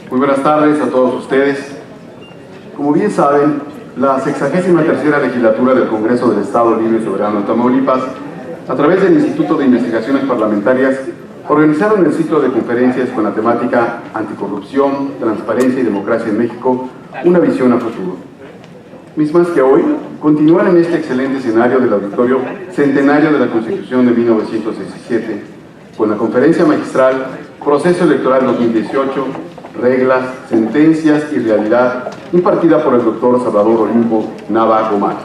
Muy buenas tardes a todos ustedes. Como bien saben, la 63ª legislatura del Congreso del Estado Libre y Soberano de Tamaulipas, a través del Instituto de Investigaciones Parlamentarias, organizaron el ciclo de conferencias con la temática Anticorrupción, Transparencia y Democracia en México, una visión a futuro. Mismas que hoy continúan en este excelente escenario del auditorio centenario de la Constitución de 1917, con la conferencia magistral Proceso Electoral 2018, Reglas, Sentencias y Realidad, impartida por el doctor Salvador Olimpo Nava Gomar.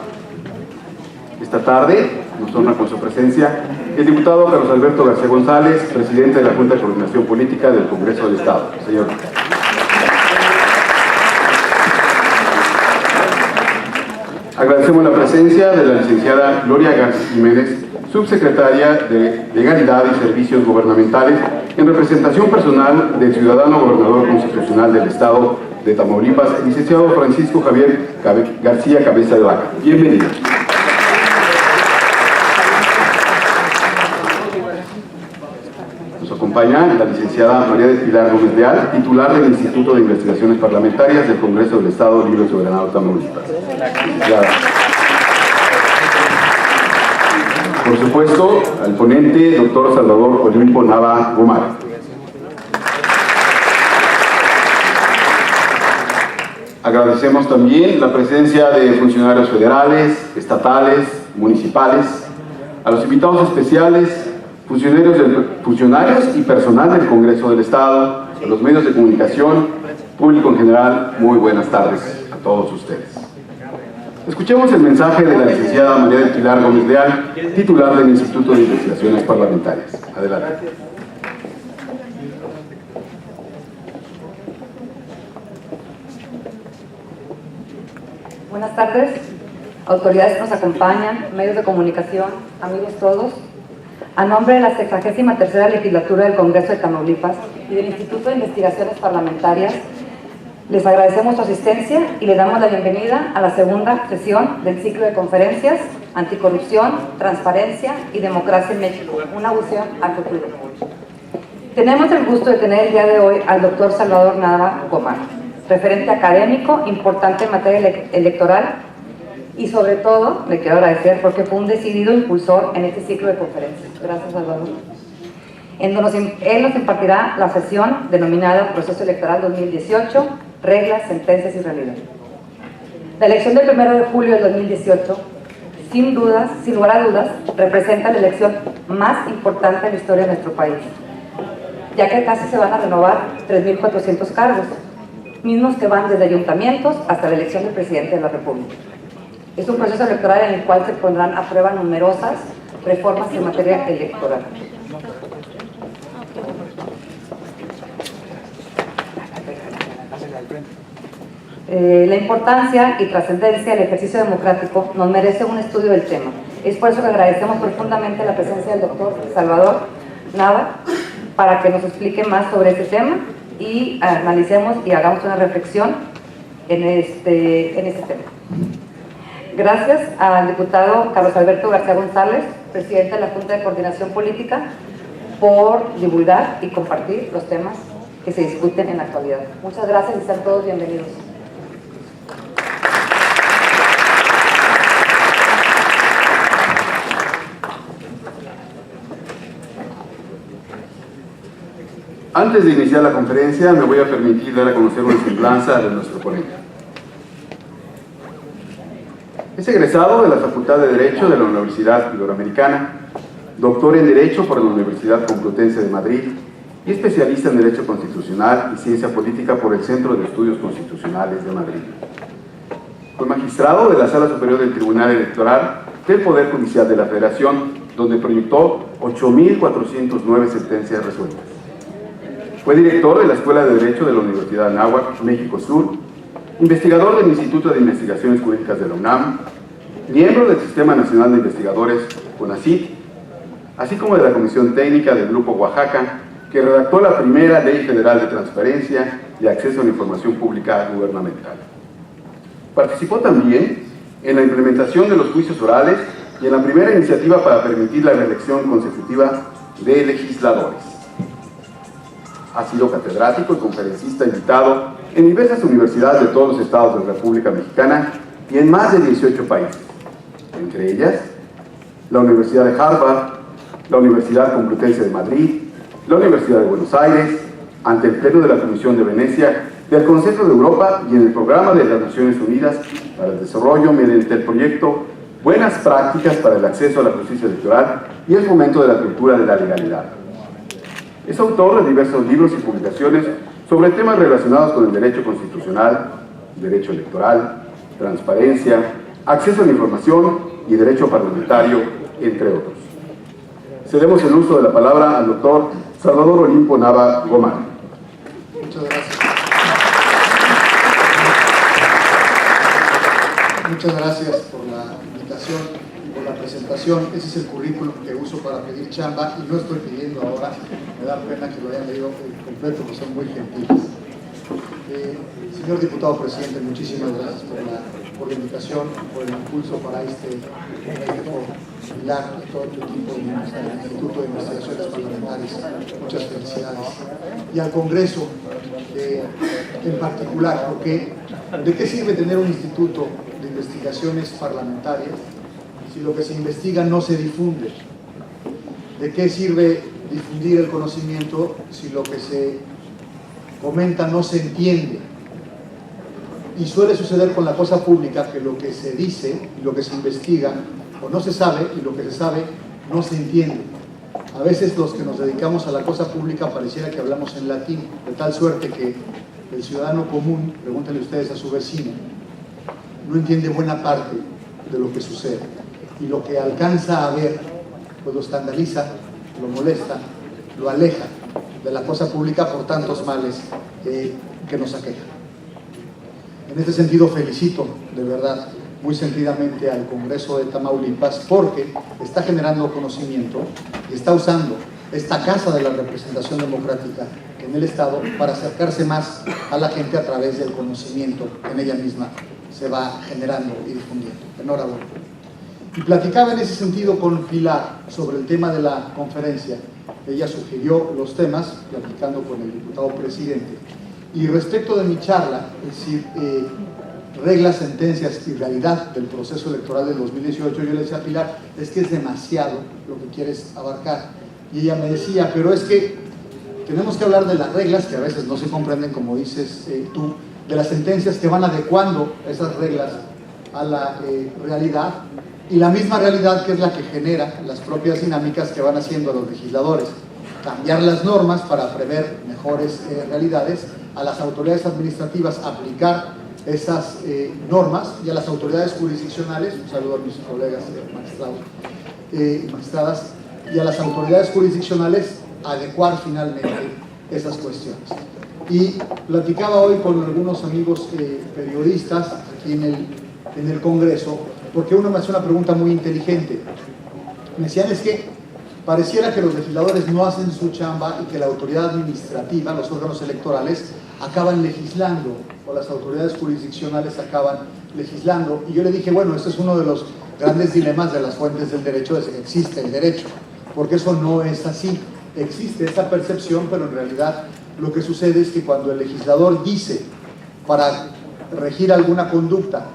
Esta tarde nos honra con su presencia el diputado Carlos Alberto García González, presidente de la Junta de Coordinación Política del Congreso del Estado. Señor. Agradecemos la presencia de la licenciada Gloria García Jiménez, subsecretaria de Legalidad y Servicios Gubernamentales, en representación personal del ciudadano gobernador constitucional del Estado de Tamaulipas, el licenciado Francisco Javier García Cabeza de Vaca. Bienvenido. Nos acompaña la licenciada María del Pilar Gómez Leal, titular del Instituto de Investigaciones Parlamentarias del Congreso del Estado Libre y Soberano de Tamaulipas. Por supuesto, al ponente, doctor Salvador Olimpo Nava Gomar. Agradecemos también la presencia de funcionarios federales, estatales, municipales, a los invitados especiales, funcionarios y personal del Congreso del Estado, a los medios de comunicación, público en general, muy buenas tardes a todos ustedes. Escuchemos el mensaje de la licenciada María del Pilar Gómez Leal, titular del Instituto de Investigaciones Parlamentarias. Adelante. Buenas tardes, autoridades que nos acompañan, medios de comunicación, amigos todos. A nombre de la 63ª legislatura del Congreso de Tamaulipas y del Instituto de Investigaciones Parlamentarias, les agradecemos su asistencia y les damos la bienvenida a la segunda sesión del ciclo de conferencias Anticorrupción, Transparencia y Democracia en México, una visión al futuro. Tenemos el gusto de tener el día de hoy al doctor Salvador Nava Gomar, referente académico importante en materia electoral, y sobre todo le quiero agradecer porque fue un decidido impulsor en este ciclo de conferencias. Gracias, Salvador. Él nos impartirá la sesión denominada Proceso Electoral 2018, Reglas, Sentencias y Realidad. La elección del 1 de julio del 2018, sin lugar a dudas, representa la elección más importante en la historia de nuestro país, ya que casi se van a renovar 3.400 cargos, mismos que van desde ayuntamientos hasta la elección del presidente de la República. Es un proceso electoral en el cual se pondrán a prueba numerosas reformas en materia electoral. La importancia y trascendencia del ejercicio democrático nos merece un estudio del tema. Es por eso que agradecemos profundamente la presencia del doctor Salvador Nava para que nos explique más sobre este tema y analicemos y hagamos una reflexión en este tema. Gracias al diputado Carlos Alberto García González, presidente de la Junta de Coordinación Política, por divulgar y compartir los temas que se discuten en la actualidad. Muchas gracias y sean todos bienvenidos. Antes de iniciar la conferencia, me voy a permitir dar a conocer una semblanza de nuestro ponente. Es egresado de la Facultad de Derecho de la Universidad Iberoamericana, doctor en Derecho por la Universidad Complutense de Madrid y especialista en Derecho Constitucional y Ciencia Política por el Centro de Estudios Constitucionales de Madrid. Fue magistrado de la Sala Superior del Tribunal Electoral del Poder Judicial de la Federación, donde proyectó 8.409 sentencias resueltas. Fue director de la Escuela de Derecho de la Universidad de Anáhuac, México Sur, investigador del Instituto de Investigaciones Jurídicas de la UNAM, miembro del Sistema Nacional de Investigadores, CONACYT, así como de la Comisión Técnica del Grupo Oaxaca, que redactó la primera Ley Federal de Transparencia y Acceso a la Información Pública Gubernamental. Participó también en la implementación de los juicios orales y en la primera iniciativa para permitir la reelección consecutiva de legisladores. Ha sido catedrático y conferencista invitado en diversas universidades de todos los estados de la República Mexicana y en más de 18 países, entre ellas la Universidad de Harvard, la Universidad Complutense de Madrid, la Universidad de Buenos Aires, ante el Pleno de la Comisión de Venecia, del Consejo de Europa y en el Programa de las Naciones Unidas para el Desarrollo mediante el proyecto Buenas Prácticas para el Acceso a la Justicia Electoral y el Fomento de la Cultura de la Legalidad. Es autor de diversos libros y publicaciones sobre temas relacionados con el derecho constitucional, derecho electoral, transparencia, acceso a la información y derecho parlamentario, entre otros. Cedemos el uso de la palabra al doctor Salvador Olimpo Nava Gómez. Muchas gracias. Muchas gracias por la invitación, por la presentación. Ese es el currículum que uso para pedir chamba y no estoy pidiendo ahora. Me da pena que lo hayan leído completo, porque son muy gentiles. Señor diputado presidente, muchísimas gracias por la invitación, por el impulso para este foro. Pilar y todo el equipo del Instituto de Investigaciones Parlamentarias, muchas felicidades. Y al Congreso en particular, porque ¿de qué sirve tener un instituto de investigaciones parlamentarias si lo que se investiga no se difunde? ¿De qué sirve difundir el conocimiento si lo que se comenta no se entiende? Y suele suceder con la cosa pública que lo que se dice y lo que se investiga o no se sabe y lo que se sabe no se entiende. A veces los que nos dedicamos a la cosa pública pareciera que hablamos en latín, de tal suerte que el ciudadano común, pregúntenle ustedes a su vecino, no entiende buena parte de lo que sucede. Y lo que alcanza a ver, pues lo escandaliza, lo molesta, lo aleja de la cosa pública por tantos males que nos aquejan. En este sentido felicito, de verdad, muy sentidamente al Congreso de Tamaulipas porque está generando conocimiento y está usando esta casa de la representación democrática en el Estado para acercarse más a la gente a través del conocimiento que en ella misma se va generando y difundiendo. Enhorabuena. Y platicaba en ese sentido con Pilar sobre el tema de la conferencia. Ella sugirió los temas, platicando con el diputado presidente. Y respecto de mi charla, es decir, reglas, sentencias y realidad del proceso electoral del 2018, yo le decía a Pilar, es que es demasiado lo que quieres abarcar. Y ella me decía, pero es que tenemos que hablar de las reglas, que a veces no se comprenden, como dices tú, de las sentencias que van adecuando esas reglas a la realidad, y la misma realidad que es la que genera las propias dinámicas que van haciendo los legisladores. Cambiar las normas para prever mejores realidades, a las autoridades administrativas aplicar esas normas y a las autoridades jurisdiccionales, un saludo a mis colegas magistrados y magistradas, y a las autoridades jurisdiccionales adecuar finalmente esas cuestiones. Y platicaba hoy con algunos amigos periodistas aquí en el Congreso, porque uno me hace una pregunta muy inteligente. Me decían, es que pareciera que los legisladores no hacen su chamba y que la autoridad administrativa, los órganos electorales, acaban legislando, o las autoridades jurisdiccionales acaban legislando. Y yo le dije, bueno, este es uno de los grandes dilemas de las fuentes del derecho, es que existe el derecho, porque eso no es así. Existe esa percepción, pero en realidad lo que sucede es que cuando el legislador dice, para regir alguna conducta,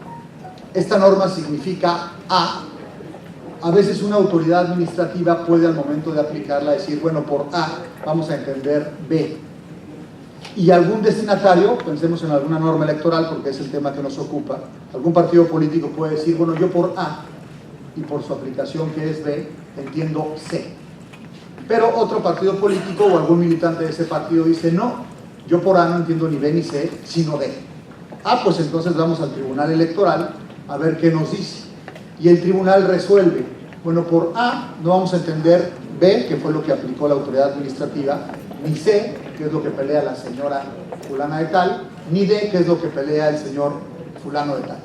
esta norma significa A veces una autoridad administrativa puede al momento de aplicarla decir, bueno, por A vamos a entender B. Y algún destinatario, pensemos en alguna norma electoral porque es el tema que nos ocupa, algún partido político puede decir, bueno, yo por A y por su aplicación que es B, entiendo C. Pero otro partido político o algún militante de ese partido dice, no, yo por A no entiendo ni B ni C, sino D. Pues entonces vamos al Tribunal Electoral a ver qué nos dice. Y el tribunal resuelve, bueno, por A no vamos a entender B, que fue lo que aplicó la autoridad administrativa, ni C, que es lo que pelea la señora fulana de tal, ni D, que es lo que pelea el señor fulano de tal.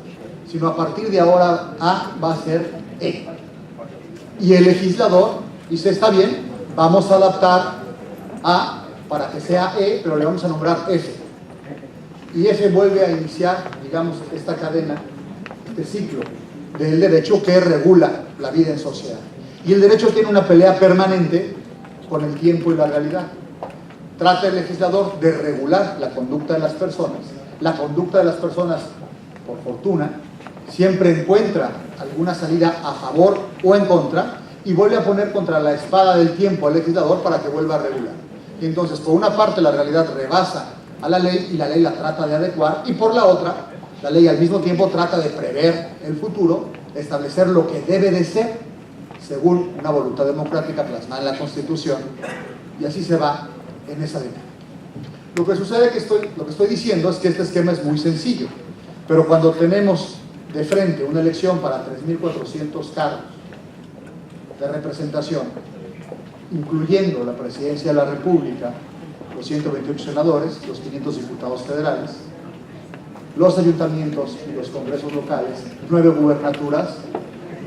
Sino a partir de ahora A va a ser E. Y el legislador dice, está bien, vamos a adaptar A para que sea E, pero le vamos a nombrar F. Y F vuelve a iniciar, digamos, esta cadena, este ciclo del derecho que regula la vida en sociedad. Y el derecho tiene una pelea permanente con el tiempo y la realidad. Trata el legislador de regular la conducta de las personas. La conducta de las personas, por fortuna, siempre encuentra alguna salida a favor o en contra y vuelve a poner contra la espada del tiempo al legislador para que vuelva a regular. Y entonces, por una parte, la realidad rebasa a la ley y la ley la trata de adecuar, y por la otra, la ley al mismo tiempo trata de prever el futuro, establecer lo que debe de ser según una voluntad democrática plasmada en la Constitución, y así se va en esa dinámica. Lo que sucede lo que estoy diciendo es que este esquema es muy sencillo, pero cuando tenemos de frente una elección para 3.400 cargos de representación, incluyendo la presidencia de la República, los 128 senadores, los 500 diputados federales, los ayuntamientos y los congresos locales, 9 gubernaturas,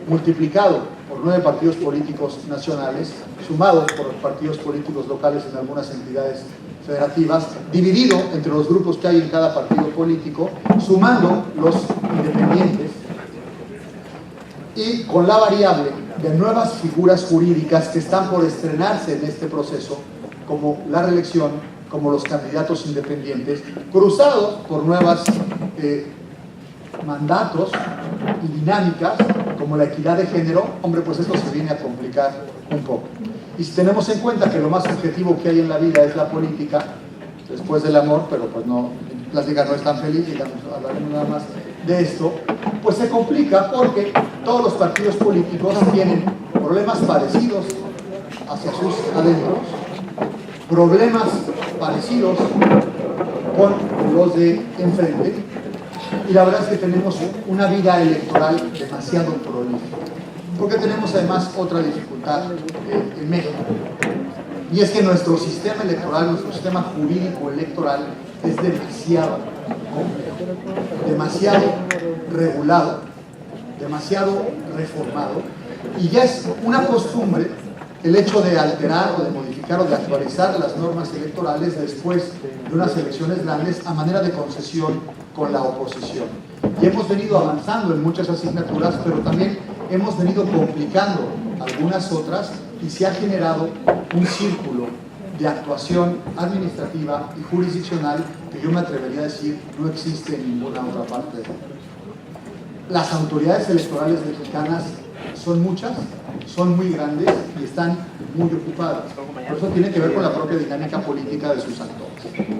multiplicado por 9 partidos políticos nacionales, sumados por los partidos políticos locales en algunas entidades federativas, dividido entre los grupos que hay en cada partido político, sumando los independientes, y con la variable de nuevas figuras jurídicas que están por estrenarse en este proceso, como la reelección, como los candidatos independientes, cruzados por nuevos mandatos y dinámicas, como la equidad de género. Hombre, pues esto se viene a complicar un poco. Y si tenemos en cuenta que lo más objetivo que hay en la vida es la política, después del amor, pero pues no, la plática no es tan feliz, digamos, hablaremos nada más de esto, pues se complica porque todos los partidos políticos tienen problemas parecidos hacia sus adentros, problemas parecidos con los de enfrente, y la verdad es que tenemos una vida electoral demasiado prolífica, porque tenemos además otra dificultad en México, y es que nuestro sistema electoral, nuestro sistema jurídico electoral es demasiado complejo, demasiado regulado, demasiado reformado, y ya es una costumbre el hecho de alterar o de modificar o de actualizar las normas electorales después de unas elecciones grandes a manera de concesión con la oposición. Y hemos venido avanzando en muchas asignaturas, pero también hemos venido complicando algunas otras, y se ha generado un círculo de actuación administrativa y jurisdiccional que yo me atrevería a decir no existe en ninguna otra parte del mundo. Las autoridades electorales mexicanas son muchas, son muy grandes y están muy ocupadas. Por eso tiene que ver con la propia dinámica política de sus actores.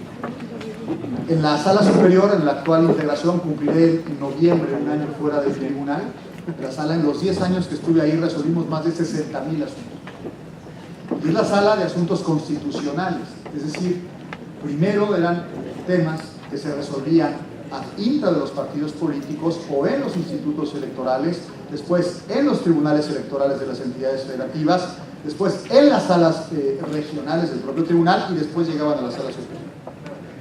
En la sala superior, en la actual integración, cumpliré en noviembre un año fuera del tribunal. En la sala, en los 10 años que estuve ahí, resolvimos más de 60,000 asuntos. Y es la sala de asuntos constitucionales, es decir, primero eran temas que se resolvían ad intra de los partidos políticos o en los institutos electorales, después en los tribunales electorales de las entidades federativas, después en las salas regionales del propio tribunal, y después llegaban a la sala superior.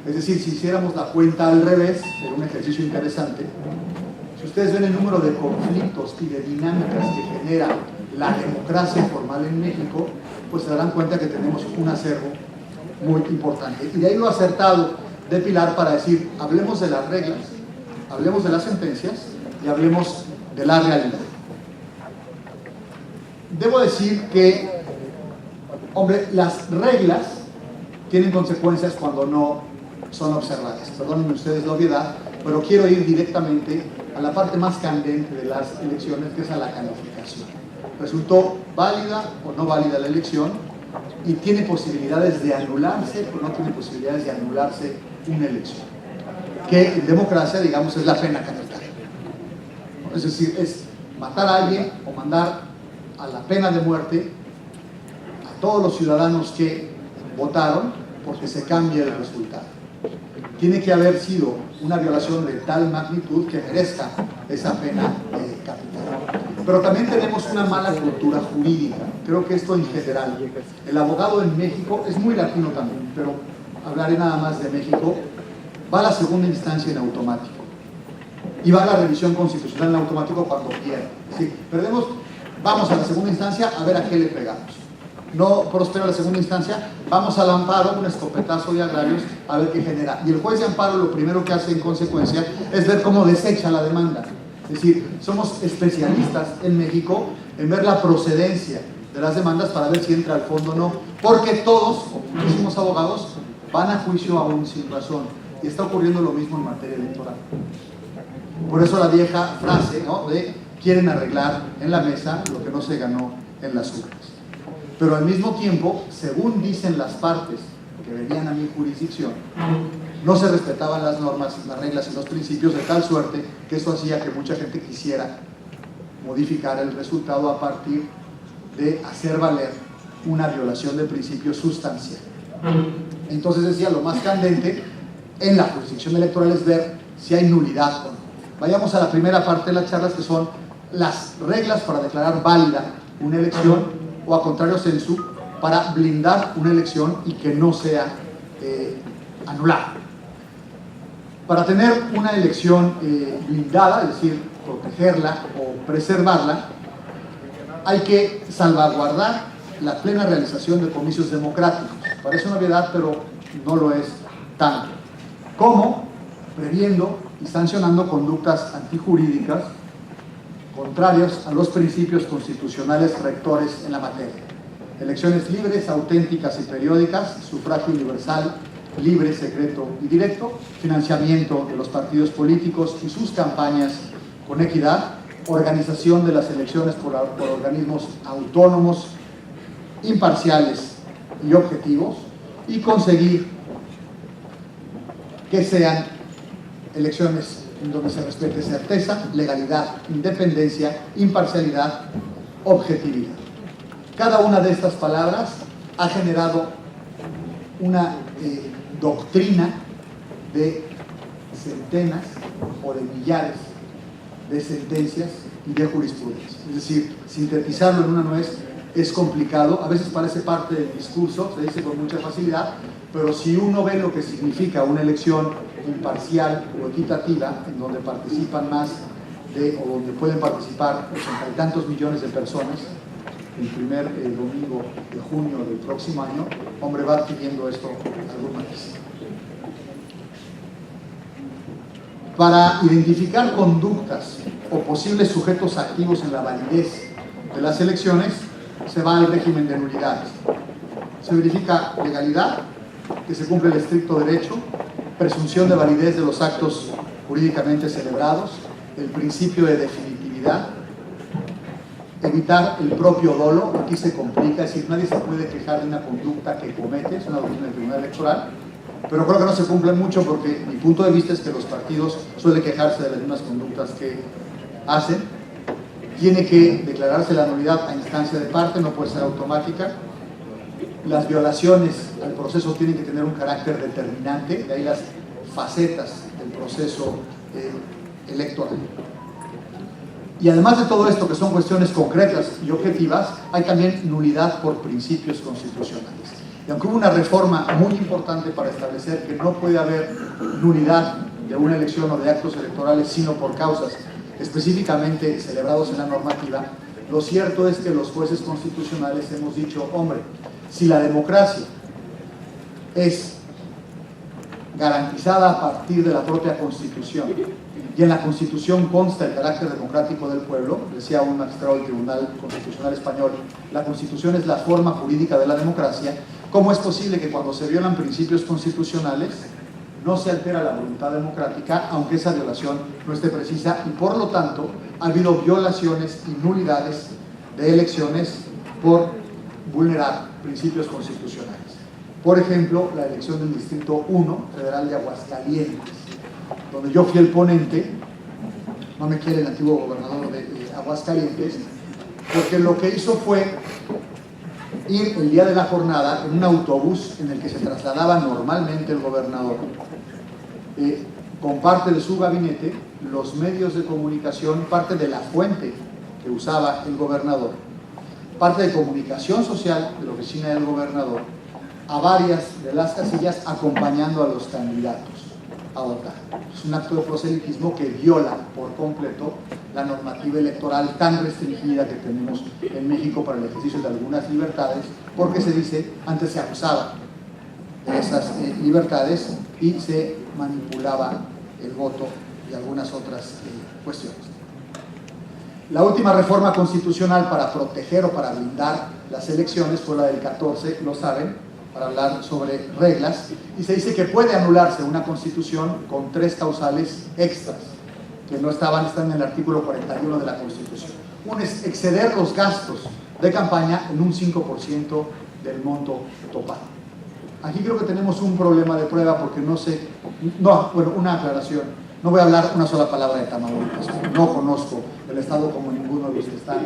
Es decir, si hiciéramos la cuenta al revés, era un ejercicio interesante. Si ustedes ven el número de conflictos y de dinámicas que genera la democracia formal en México, pues se darán cuenta que tenemos un acervo muy importante. Y de ahí lo acertado de Pilar para decir, hablemos de las reglas, hablemos de las sentencias y hablemos de la realidad. Debo decir que, hombre, las reglas tienen consecuencias cuando no son observadas. Perdónenme ustedes la obviedad, pero quiero ir directamente a la parte más candente de las elecciones, que es a la calificación. ¿Resultó válida o no válida la elección? ¿Y tiene posibilidades de anularse o no tiene posibilidades de anularse una elección? Que en democracia, digamos, es la pena capital. Es decir, es matar a alguien o mandar a la pena de muerte a todos los ciudadanos que votaron porque se cambia el resultado. Tiene que haber sido una violación de tal magnitud que merezca esa pena capital. Pero también tenemos una mala cultura jurídica. Creo que esto en general. El abogado en México es muy latino también, pero hablaré nada más de México. Va a la segunda instancia en automático. Y va a la revisión constitucional en automático cuando pierde. Sí, perdemos, vamos a la segunda instancia a ver a qué le pegamos. No prospera la segunda instancia, vamos al amparo, un escopetazo de agrarios, a ver qué genera. Y el juez de amparo lo primero que hace en consecuencia es ver cómo desecha la demanda. Es decir, somos especialistas en México en ver la procedencia de las demandas para ver si entra al fondo o no, porque todos, como muchísimos abogados, van a juicio aún sin razón. Y está ocurriendo lo mismo en materia electoral. Por eso la vieja frase, ¿no?, de quieren arreglar en la mesa lo que no se ganó en las urnas. Pero al mismo tiempo, según dicen las partes que venían a mi jurisdicción, no se respetaban las normas, las reglas y los principios, de tal suerte que esto hacía que mucha gente quisiera modificar el resultado a partir de hacer valer una violación de principios sustancial. Entonces decía, lo más candente en la jurisdicción electoral es ver si hay nulidad o no. Vayamos a la primera parte de las charlas, que son las reglas para declarar válida una elección, o a contrario sensu, para blindar una elección y que no sea anulada. Para tener una elección blindada, es decir, protegerla o preservarla, hay que salvaguardar la plena realización de comicios democráticos. Parece una obviedad, pero no lo es tanto. Como previendo y sancionando conductas antijurídicas contrarias a los principios constitucionales rectores en la materia. Elecciones libres, auténticas y periódicas, sufragio universal, libre, secreto y directo, financiamiento de los partidos políticos y sus campañas con equidad, organización de las elecciones por organismos autónomos, imparciales y objetivos, y conseguir que sean elecciones en donde se respete certeza, legalidad, independencia, imparcialidad, objetividad. Cada una de estas palabras ha generado una doctrina de centenas o de millares de sentencias y de jurisprudencia. Es decir, sintetizarlo en una nuez es complicado, a veces parece parte del discurso, se dice con mucha facilidad, pero si uno ve lo que significa una elección imparcial o equitativa, en donde participan más o donde pueden participar 80 y tantos millones de personas, el primer domingo de junio del próximo año, hombre, va adquiriendo esto algún matiz. Para identificar conductas o posibles sujetos activos en la validez de las elecciones, se va al régimen de nulidades. Se verifica legalidad, que se cumple el estricto derecho, presunción de validez de los actos jurídicamente celebrados, el principio de definitividad, evitar el propio dolo. Aquí se complica, es decir, nadie se puede quejar de una conducta que comete, es una doctrina del Tribunal Electoral, pero creo que no se cumple mucho, porque mi punto de vista es que los partidos suelen quejarse de las mismas conductas que hacen. Tiene que declararse la nulidad a instancia de parte, no puede ser automática. Las violaciones al proceso tienen que tener un carácter determinante, de ahí las facetas del proceso electoral. Y además de todo esto, que son cuestiones concretas y objetivas, hay también nulidad por principios constitucionales. Y aunque hubo una reforma muy importante para establecer que no puede haber nulidad de una elección o de actos electorales sino por causas específicamente celebrados en la normativa, lo cierto es que los jueces constitucionales hemos dicho, hombre, si la democracia es garantizada a partir de la propia Constitución, y en la Constitución consta el carácter democrático del pueblo, decía un magistrado del Tribunal Constitucional Español, la Constitución es la forma jurídica de la democracia, ¿cómo es posible que cuando se violan principios constitucionales no se altera la voluntad democrática, aunque esa violación no esté precisa? Y por lo tanto, ha habido violaciones y nulidades de elecciones por vulnerar principios constitucionales. Por ejemplo, la elección del Distrito 1 Federal de Aguascalientes, donde yo fui el ponente, no me quiere el antiguo gobernador de Aguascalientes, porque lo que hizo fue ir el día de la jornada en un autobús en el que se trasladaba normalmente el gobernador, con parte de su gabinete, los medios de comunicación, parte de la fuente que usaba el gobernador, parte de comunicación social de la oficina del gobernador, a varias de las casillas, acompañando a los candidatos a votar. Es un acto de proselitismo que viola por completo la normativa electoral tan restringida que tenemos en México para el ejercicio de algunas libertades, porque se dice, antes se abusaba de esas libertades y se manipulaba el voto y algunas otras cuestiones. La última reforma constitucional para proteger o para blindar las elecciones fue la del 14, lo saben, para hablar sobre reglas, y se dice que puede anularse una constitución con 3 causales extras, que no están en el artículo 41 de la Constitución. Uno es exceder los gastos de campaña en un 5% del monto total. Aquí creo que tenemos un problema de prueba porque una aclaración. No voy a hablar una sola palabra de Tamaulipas. No conozco el Estado como ninguno de los que están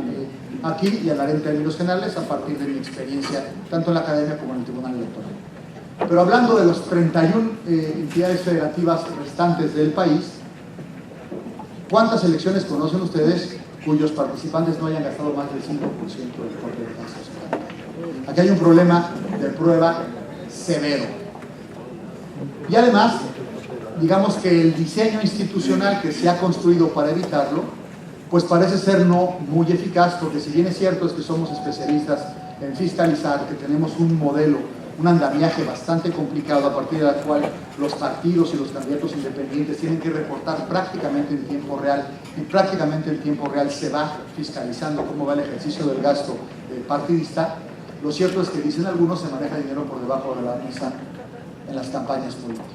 aquí y hablaré en términos generales a partir de mi experiencia, tanto en la academia como en el Tribunal Electoral. Pero hablando de los 31 entidades federativas restantes del país, ¿cuántas elecciones conocen ustedes cuyos participantes no hayan gastado más del 5% del total de gastos de campaña? Aquí hay un problema de prueba severo. Y además, digamos que el diseño institucional que se ha construido para evitarlo, pues parece ser no muy eficaz, porque si bien es cierto es que somos especialistas en fiscalizar, que tenemos un modelo, un andamiaje bastante complicado a partir del cual los partidos y los candidatos independientes tienen que reportar prácticamente en tiempo real, y prácticamente en tiempo real se va fiscalizando cómo va el ejercicio del gasto partidista. Lo cierto es que, dicen algunos, se maneja dinero por debajo de la mesa en las campañas políticas.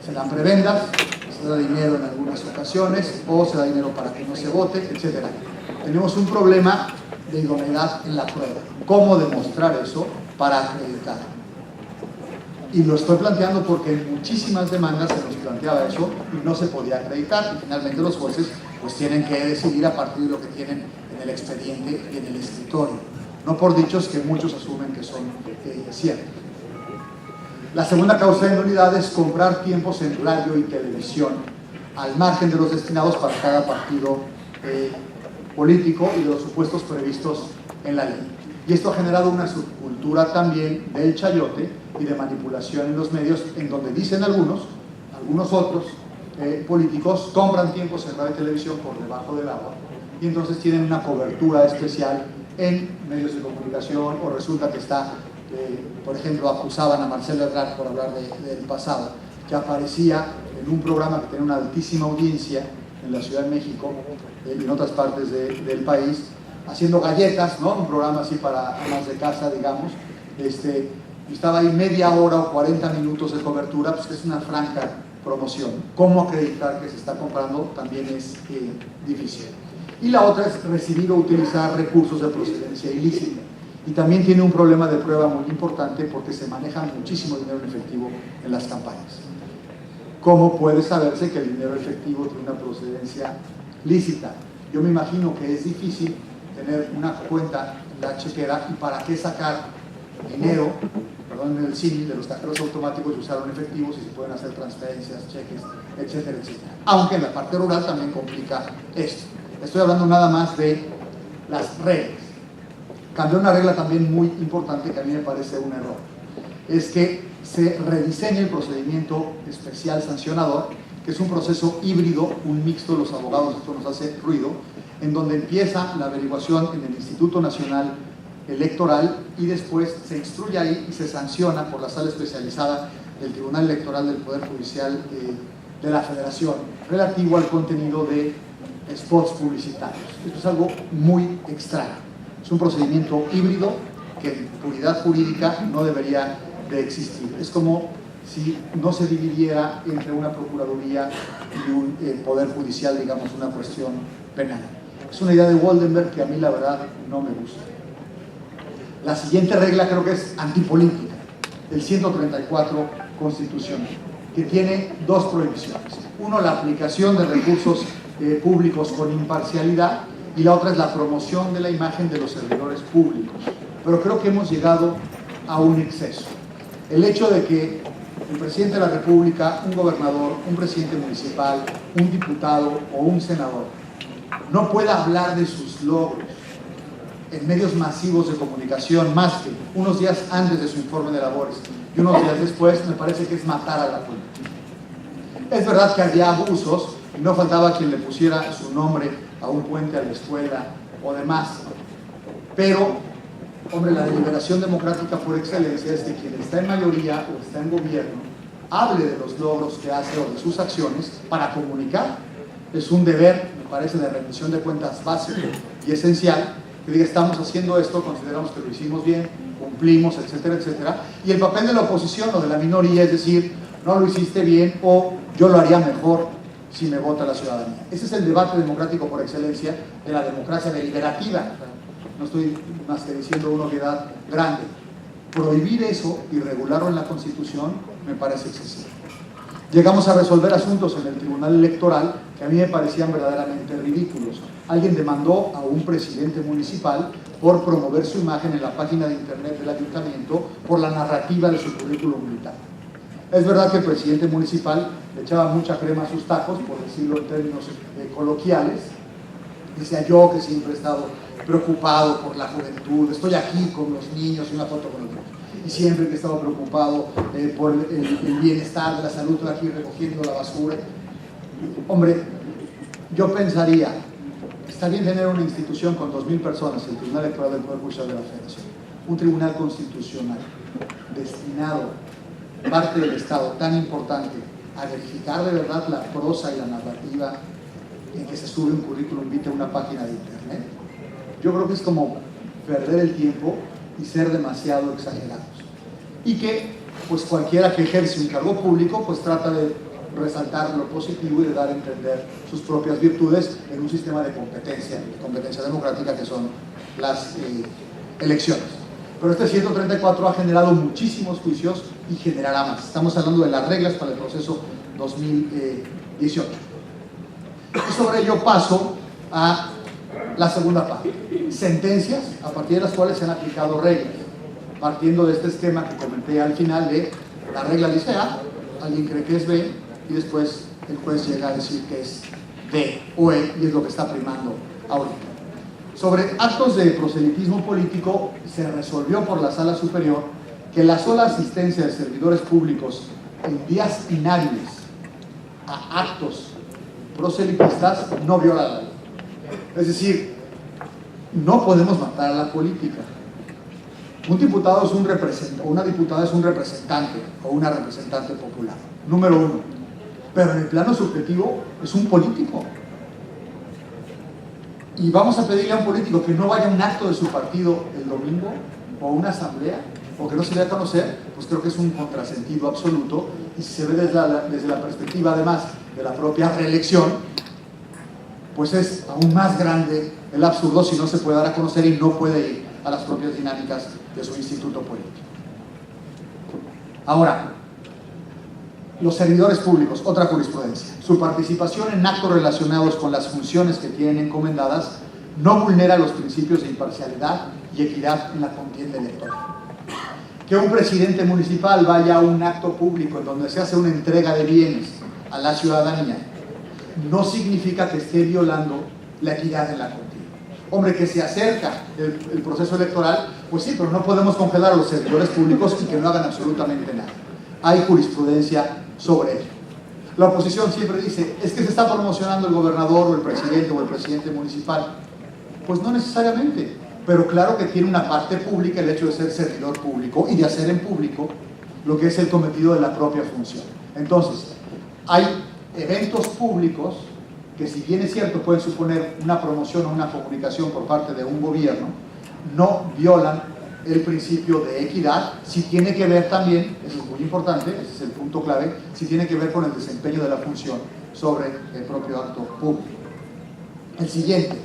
Se dan prebendas, se da dinero en algunas ocasiones, o se da dinero para que no se vote, etc. Tenemos un problema de idoneidad en la prueba. ¿Cómo demostrar eso para acreditar? Y lo estoy planteando porque en muchísimas demandas se nos planteaba eso y no se podía acreditar, y finalmente los jueces pues tienen que decidir a partir de lo que tienen en el expediente y en el escritorio, no por dichos que muchos asumen que son ciertos. La segunda causa de nulidad es comprar tiempos en radio y televisión al margen de los destinados para cada partido político y de los supuestos previstos en la ley. Y esto ha generado una subcultura también del chayote y de manipulación en los medios, en donde dicen algunos otros políticos compran tiempos en radio y televisión por debajo del agua, y entonces tienen una cobertura especial en medios de comunicación, o resulta que está, por ejemplo, acusaban a Marcelo Ebrard, por hablar del pasado, que aparecía en un programa que tenía una altísima audiencia en la Ciudad de México y en otras partes del país, haciendo galletas, ¿no? Un programa así para amas de casa, digamos. Estaba ahí media hora o 40 minutos de cobertura, pues que es una franca promoción. ¿Cómo acreditar que se está comprando? También es difícil. Y la otra es recibir o utilizar recursos de procedencia ilícita. Y también tiene un problema de prueba muy importante porque se maneja muchísimo dinero en efectivo en las campañas. ¿Cómo puede saberse que el dinero efectivo tiene una procedencia lícita? Yo me imagino que es difícil tener una cuenta en la chequera y para qué sacar dinero, perdón, en el símil de los cajeros automáticos y usarlo en efectivo si se pueden hacer transferencias, cheques, etcétera, etcétera. Aunque en la parte rural también complica esto. Estoy hablando nada más de las reglas. Cambió una regla también muy importante que a mí me parece un error. Es que se rediseña el procedimiento especial sancionador, que es un proceso híbrido, un mixto, los abogados, esto nos hace ruido, en donde empieza la averiguación en el Instituto Nacional Electoral y después se instruye ahí y se sanciona por la sala especializada del Tribunal Electoral del Poder Judicial de la Federación, relativo al contenido de spots publicitarios. Esto es algo muy extraño. Es un procedimiento híbrido que en puridad jurídica no debería de existir. Es como si no se dividiera entre una procuraduría y un poder judicial, digamos, una cuestión penal. Es una idea de Waldenberg que a mí la verdad no me gusta. La siguiente regla creo que es antipolítica, el 134 constitucional, que tiene dos prohibiciones. Uno, la aplicación de recursos públicos con imparcialidad, y la otra es la promoción de la imagen de los servidores públicos. Pero creo que hemos llegado a un exceso. El hecho de que el presidente de la República, un gobernador, un presidente municipal, un diputado o un senador no pueda hablar de sus logros en medios masivos de comunicación más que unos días antes de su informe de labores y unos días después, me parece que es matar a la política. Es verdad que había abusos y no faltaba quien le pusiera su nombre a un puente, a la escuela o demás, pero, hombre, la deliberación democrática por excelencia es que quien está en mayoría o está en gobierno hable de los logros que hace o de sus acciones para comunicar. Es un deber, me parece, de rendición de cuentas básico y esencial, que diga estamos haciendo esto, consideramos que lo hicimos bien, cumplimos, etcétera, etcétera. Y el papel de la oposición o de la minoría es decir, no lo hiciste bien o yo lo haría mejor si me vota la ciudadanía. Ese es el debate democrático por excelencia de la democracia deliberativa. No estoy más que diciendo una obviedad grande. Prohibir eso y regularlo en la Constitución me parece excesivo. Llegamos a resolver asuntos en el Tribunal Electoral que a mí me parecían verdaderamente ridículos. Alguien demandó a un presidente municipal por promover su imagen en la página de internet del ayuntamiento por la narrativa de su currículum militar. Es verdad que el presidente municipal le echaba mucha crema a sus tacos, por decirlo en términos coloquiales. Decía yo que siempre he estado preocupado por la juventud, estoy aquí con los niños y una foto con los niños. Y siempre que he estado preocupado por el bienestar de la salud, estoy aquí recogiendo la basura. Hombre, yo pensaría, está bien tener una institución con 2,000 personas, el Tribunal Electoral del Poder Judicial de la Federación, un tribunal constitucional destinado, parte del Estado tan importante, a verificar de verdad la prosa y la narrativa en que se sube un currículum vitae a una página de internet. Yo creo que es como perder el tiempo y ser demasiado exagerados. Y que, pues cualquiera que ejerce un cargo público, pues trata de resaltar lo positivo y de dar a entender sus propias virtudes en un sistema de competencia democrática que son las elecciones. Pero este 134 ha generado muchísimos juicios y generará más. Estamos hablando de las reglas para el proceso 2018. Y sobre ello paso a la segunda parte. Sentencias a partir de las cuales se han aplicado reglas. Partiendo de este esquema que comenté al final de la regla dice A, alguien cree que es B y después el juez llega a decir que es D o E y es lo que está primando ahorita. Sobre actos de proselitismo político se resolvió por la Sala Superior que la sola asistencia de servidores públicos en días inhábiles a actos proselitistas no viola la ley. Es decir, no podemos matar a la política. Un diputado es un representante, una diputada es un representante o una representante popular, número uno. Pero en el plano subjetivo es un político. Y vamos a pedirle a un político que no vaya a un acto de su partido el domingo o a una asamblea o que no se dé a conocer, pues creo que es un contrasentido absoluto. Y si se ve desde la perspectiva además de la propia reelección, pues es aún más grande el absurdo si no se puede dar a conocer y no puede ir a las propias dinámicas de su instituto político. Ahora, los servidores públicos, otra jurisprudencia. Su participación en actos relacionados con las funciones que tienen encomendadas no vulnera los principios de imparcialidad y equidad en la contienda electoral. Que un presidente municipal vaya a un acto público en donde se hace una entrega de bienes a la ciudadanía no significa que esté violando la equidad en la contienda. Hombre, que se acerca el proceso electoral, pues sí, pero no podemos congelar a los servidores públicos y que no hagan absolutamente nada. Hay jurisprudencia sobre ello. La oposición siempre dice, es que se está promocionando el gobernador o el presidente municipal. Pues no necesariamente, pero claro que tiene una parte pública el hecho de ser servidor público y de hacer en público lo que es el cometido de la propia función. Entonces, hay eventos públicos que, si bien es cierto pueden suponer una promoción o una comunicación por parte de un gobierno, no violan el principio de equidad, si tiene que ver también, eso es muy importante, ese es el punto clave, si tiene que ver con el desempeño de la función sobre el propio acto público. El siguiente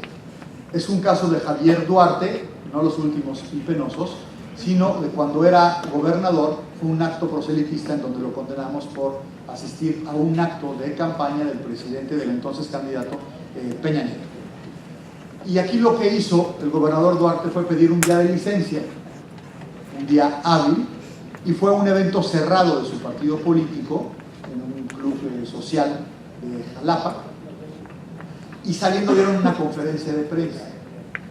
es un caso de Javier Duarte, no los últimos y penosos, sino de cuando era gobernador, fue un acto proselitista en donde lo condenamos por asistir a un acto de campaña del presidente, del entonces candidato Peña Nieto. Y aquí lo que hizo el gobernador Duarte fue pedir un día de licencia, un día hábil, y fue un evento cerrado de su partido político, en un club social de Jalapa, y saliendo dieron una conferencia de prensa.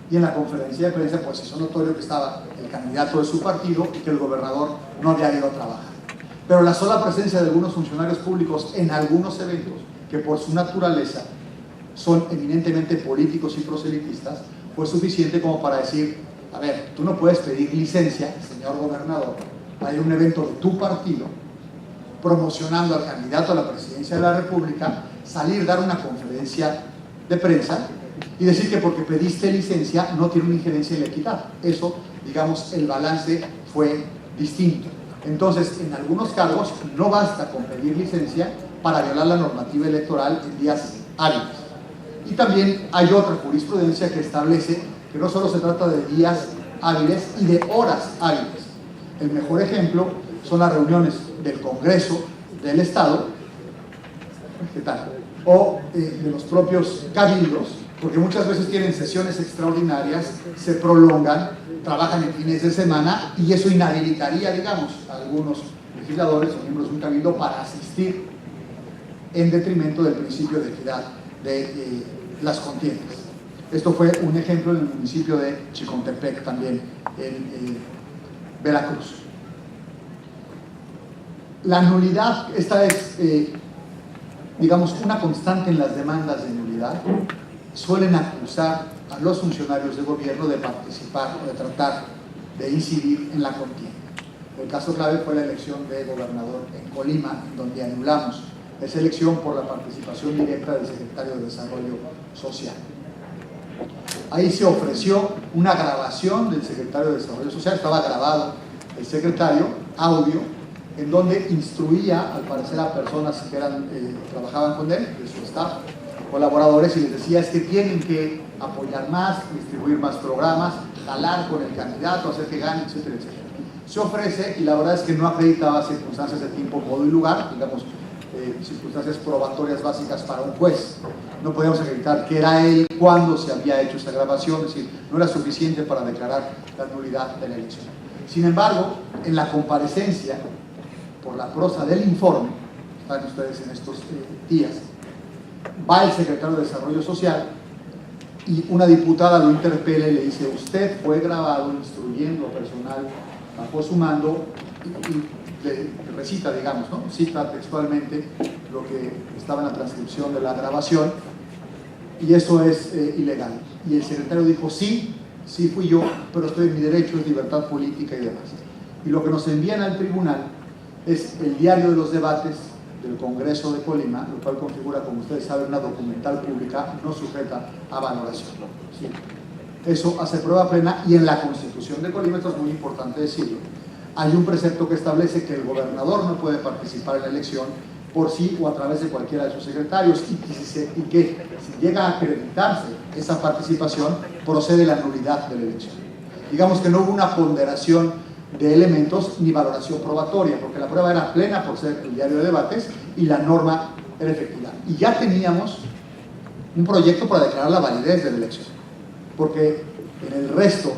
Y en la conferencia de prensa pues hizo notorio que estaba el candidato de su partido y que el gobernador no había ido a trabajar. Pero la sola presencia de algunos funcionarios públicos en algunos eventos, que por su naturaleza son eminentemente políticos y proselitistas, fue suficiente como para decir, a ver, tú no puedes pedir licencia, señor gobernador, para ir a un evento de tu partido, promocionando al candidato a la presidencia de la República, salir, dar una conferencia de prensa y decir que porque pediste licencia no tiene una injerencia en la equidad. Eso, digamos, el balance fue distinto. Entonces, en algunos cargos no basta con pedir licencia para violar la normativa electoral en días hábiles. Y también hay otra jurisprudencia que establece que no solo se trata de días hábiles y de horas hábiles. El mejor ejemplo son las reuniones del Congreso del Estado, ¿qué tal? O de los propios cabildos, porque muchas veces tienen sesiones extraordinarias, se prolongan, trabajan en fines de semana y eso inhabilitaría, digamos, a algunos legisladores o miembros de un cabildo para asistir en detrimento del principio de equidad de las contiendas. Esto fue un ejemplo en el municipio de Chicontepec, también en Veracruz. La nulidad, esta es, digamos, una constante en las demandas de nulidad. Suelen acusar a los funcionarios de gobierno de participar o de tratar de incidir en la contienda. El caso clave fue la elección de gobernador en Colima, en donde anulamos esa elección por la participación directa del secretario de Desarrollo Social. Ahí se ofreció una grabación del secretario de Desarrollo Social, estaba grabado el secretario, audio, en donde instruía, al parecer, a personas que trabajaban con él, de su staff, colaboradores, y les decía: es que tienen que apoyar más, distribuir más programas, jalar con el candidato, hacer que gane, etcétera, etcétera. Se ofrece, y la verdad es que no acreditaba circunstancias de tiempo, modo y lugar, digamos, circunstancias probatorias básicas para un juez. No podíamos acreditar que era él, cuándo se había hecho esa grabación, es decir, no era suficiente para declarar la nulidad de la elección. Sin embargo, en la comparecencia, por la prosa del informe, están ustedes en estos días, va el secretario de Desarrollo Social y una diputada lo interpela y le dice: usted fue grabado instruyendo personal bajo su mando, y le recita, digamos, ¿no? Cita textualmente lo que estaba en la transcripción de la grabación, y eso es ilegal. Y el secretario dijo: sí, sí fui yo, pero estoy en mi derecho, es libertad política y demás. Y lo que nos envían al tribunal es el diario de los debates del Congreso de Colima, lo cual configura, como ustedes saben, una documental pública no sujeta a valoración. ¿Sí? Eso hace prueba plena, y en la Constitución de Colima, esto es muy importante decirlo, hay un precepto que establece que el gobernador no puede participar en la elección por sí o a través de cualquiera de sus secretarios, y que si llega a acreditarse esa participación, procede la nulidad de la elección. Digamos que no hubo una ponderación de elementos ni valoración probatoria, porque la prueba era plena por ser el diario de debates y la norma era efectiva. Y ya teníamos un proyecto para declarar la validez de la elección, porque en el resto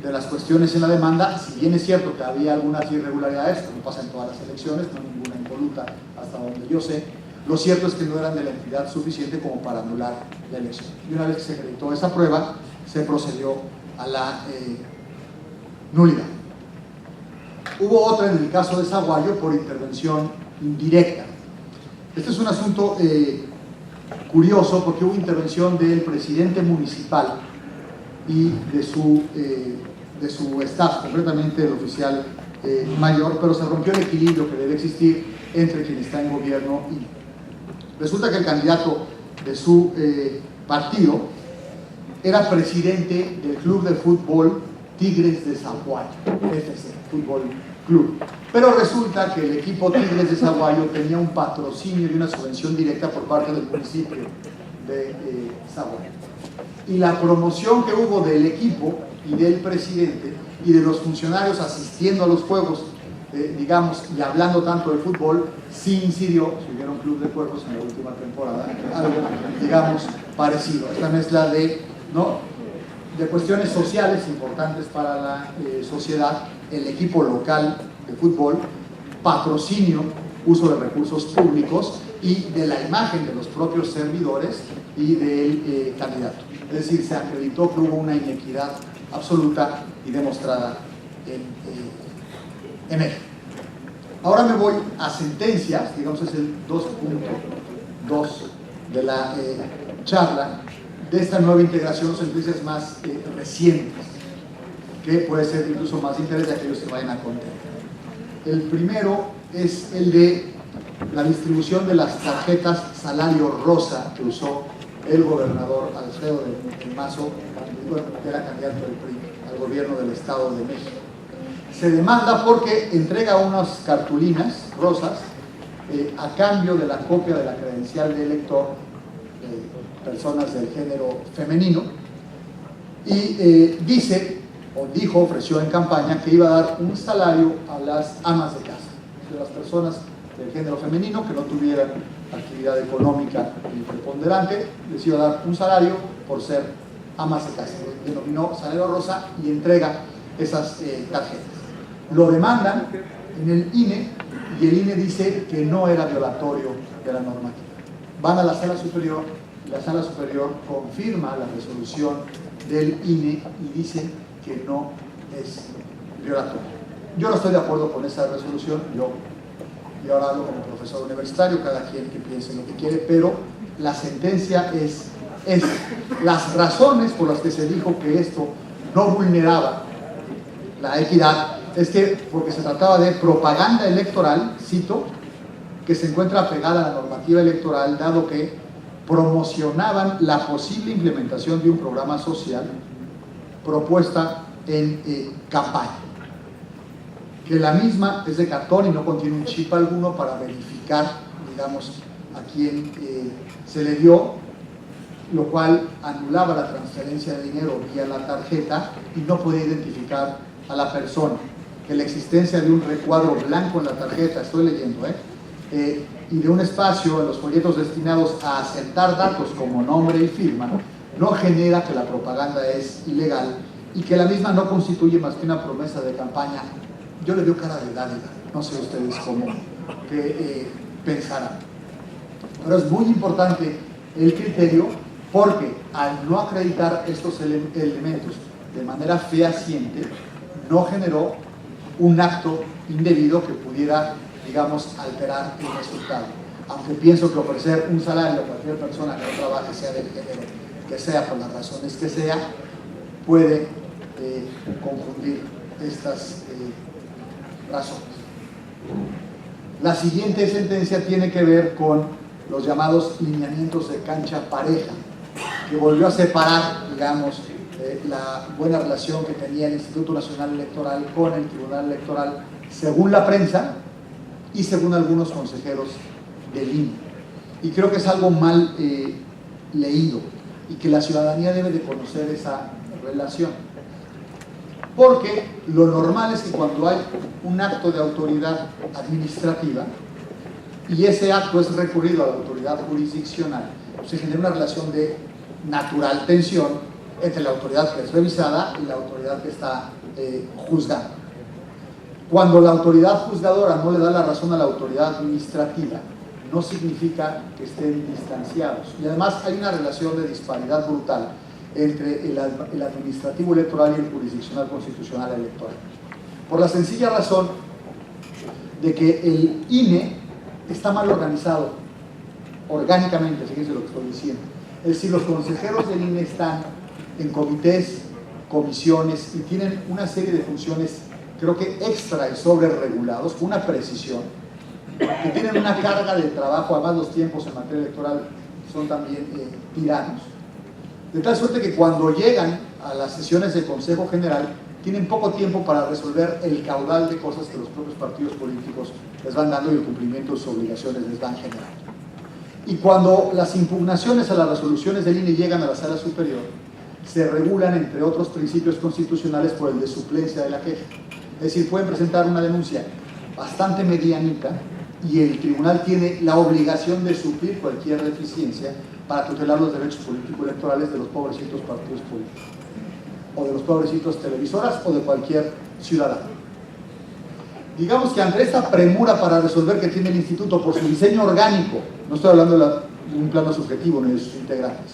de las cuestiones en la demanda, si bien es cierto que había algunas irregularidades, como pasa en todas las elecciones, no ninguna impoluta hasta donde yo sé, lo cierto es que no eran de la entidad suficiente como para anular la elección. Y una vez que se acreditó esa prueba, se procedió a la nulidad. Hubo otra en el caso de Zaguayo por intervención indirecta. Este es un asunto curioso, porque hubo intervención del presidente municipal y de su staff, concretamente el oficial mayor, pero se rompió el equilibrio que debe existir entre quien está en gobierno y... Resulta que el candidato de su partido era presidente del club de fútbol Tigres de Zaguayo, FC, Fútbol Club. Pero resulta que el equipo Tigres de Zaguayo tenía un patrocinio y una subvención directa por parte del municipio de Zaguayo. Y la promoción que hubo del equipo y del presidente y de los funcionarios asistiendo a los juegos, digamos, y hablando tanto del fútbol, sí incidió, si hubiera un club de cuervos en la última temporada, algo, digamos, parecido. Esta mezcla de, ¿no?, de cuestiones sociales importantes para la sociedad, el equipo local de fútbol, patrocinio, uso de recursos públicos y de la imagen de los propios servidores y del candidato. Es decir, se acreditó que hubo una inequidad absoluta y demostrada en él. Ahora me voy a sentencias, digamos, es el 2.2 de la charla, de esta nueva integración, sentencias más recientes, que puede ser incluso más de interés de aquellos que vayan a contemplar. El primero es el de la distribución de las tarjetas salario rosa que usó el gobernador Alfredo del Mazo, que era candidato del PRI al gobierno del Estado de México. Se demanda porque entrega unas cartulinas rosas a cambio de la copia de la credencial de elector de personas del género femenino, y ofreció en campaña que iba a dar un salario a las amas de casa, de las personas del género femenino que no tuvieran actividad económica preponderante, les iba a dar un salario por ser amas de casa. Lo denominó salario rosa y entrega esas tarjetas. Lo demandan en el INE y el INE dice que no era violatorio de la normativa. Van a la sala superior y la sala superior confirma la resolución del INE y dice que no es violatorio. Yo no estoy de acuerdo con esa resolución, yo ahora hablo como profesor universitario, cada quien que piense lo que quiere, pero la sentencia es las razones por las que se dijo que esto no vulneraba la equidad, es que porque se trataba de propaganda electoral, cito, que se encuentra pegada a la normativa electoral, dado que promocionaban la posible implementación de un programa social propuesta en campaña, que la misma es de cartón y no contiene un chip alguno para verificar, digamos, a quién se le dio, lo cual anulaba la transferencia de dinero vía la tarjeta y no podía identificar a la persona, que la existencia de un recuadro blanco en la tarjeta, estoy leyendo, y de un espacio en los folletos destinados a aceptar datos como nombre y firma, no genera que la propaganda es ilegal y que la misma no constituye más que una promesa de campaña. Yo le veo cara de edad, no sé ustedes cómo pensarán. Pero es muy importante el criterio porque al no acreditar estos elementos de manera fehaciente, no generó un acto indebido que pudiera, digamos, alterar el resultado. Aunque pienso que ofrecer un salario a cualquier persona que no trabaje, sea del género que sea, por las razones que sea, puede confundir estas razones. La siguiente sentencia tiene que ver con los llamados lineamientos de cancha pareja, que volvió a separar, digamos, la buena relación que tenía el Instituto Nacional Electoral con el Tribunal Electoral, según la prensa y según algunos consejeros del INE. Y creo que es algo mal leído y que la ciudadanía debe de conocer esa relación. Porque lo normal es que cuando hay un acto de autoridad administrativa y ese acto es recurrido a la autoridad jurisdiccional, se genera una relación de natural tensión entre la autoridad que es revisada y la autoridad que está juzgando. Cuando la autoridad juzgadora no le da la razón a la autoridad administrativa, no significa que estén distanciados. Y además hay una relación de disparidad brutal entre el administrativo electoral y el jurisdiccional constitucional electoral. Por la sencilla razón de que el INE está mal organizado orgánicamente, fíjense lo que estoy diciendo. Es decir, los consejeros del INE están en comités, comisiones y tienen una serie de funciones, creo que extra y sobre regulados, con una precisión, que tienen una carga de trabajo, además los tiempos en materia electoral son también tiranos, de tal suerte que cuando llegan a las sesiones del Consejo General tienen poco tiempo para resolver el caudal de cosas que los propios partidos políticos les van dando y el cumplimiento de sus obligaciones les van generando. Y cuando las impugnaciones a las resoluciones del INE llegan a la sala superior, se regulan, entre otros principios constitucionales, por el de suplencia de la queja. Es decir, pueden presentar una denuncia bastante medianita y el tribunal tiene la obligación de suplir cualquier deficiencia para tutelar los derechos político-electorales de los pobrecitos partidos políticos, o de los pobrecitos televisoras, o de cualquier ciudadano. Digamos que ante esta premura para resolver que tiene el instituto por su diseño orgánico, no estoy hablando de un plano subjetivo ni de sus integrantes,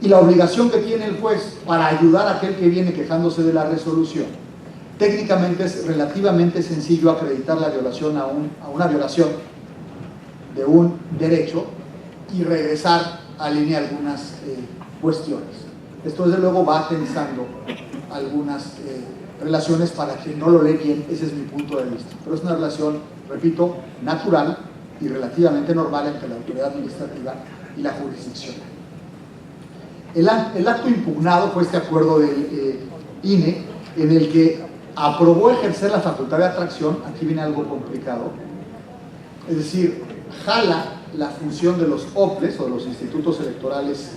y la obligación que tiene el juez para ayudar a aquel que viene quejándose de la resolución, técnicamente es relativamente sencillo acreditar la violación a una violación de un derecho y regresar a línea algunas cuestiones. Esto desde luego va tensando algunas relaciones para quien no lo lee bien, ese es mi punto de vista. Pero es una relación, repito, natural y relativamente normal entre la autoridad administrativa y la jurisdicción. El acto impugnado fue este acuerdo del INE, en el que aprobó ejercer la facultad de atracción. Aquí viene algo complicado, es decir, jala la función de los OPLES o de los institutos electorales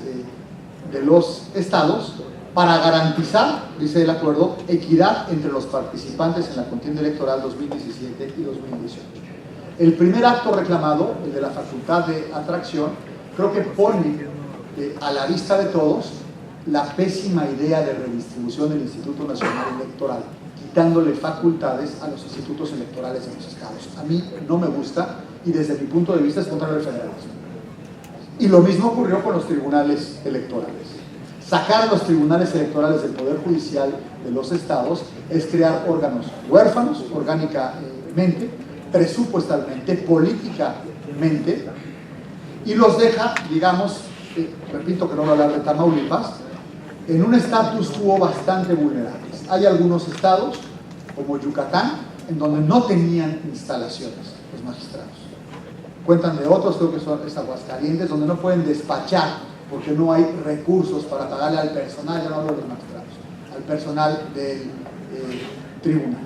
de los estados para garantizar, dice el acuerdo, equidad entre los participantes en la contienda electoral 2017 y 2018. El primer acto reclamado, el de la facultad de atracción, creo que pone a la vista de todos la pésima idea de redistribución del Instituto Nacional Electoral, quitándole facultades a los institutos electorales de los estados. A mí no me gusta y desde mi punto de vista es contrario al federalismo. Y lo mismo ocurrió con los tribunales electorales. Sacar a los tribunales electorales del Poder Judicial de los estados es crear órganos huérfanos, orgánicamente, presupuestalmente, políticamente, y los deja, digamos, repito que no voy a hablar de Tamaulipas, en un status quo bastante vulnerables. Hay algunos estados, como Yucatán, en donde no tenían instalaciones los magistrados. Cuentan de otros, creo que son Aguascalientes, donde no pueden despachar porque no hay recursos para pagarle al personal, ya no hablo de los magistrados, al personal del tribunal.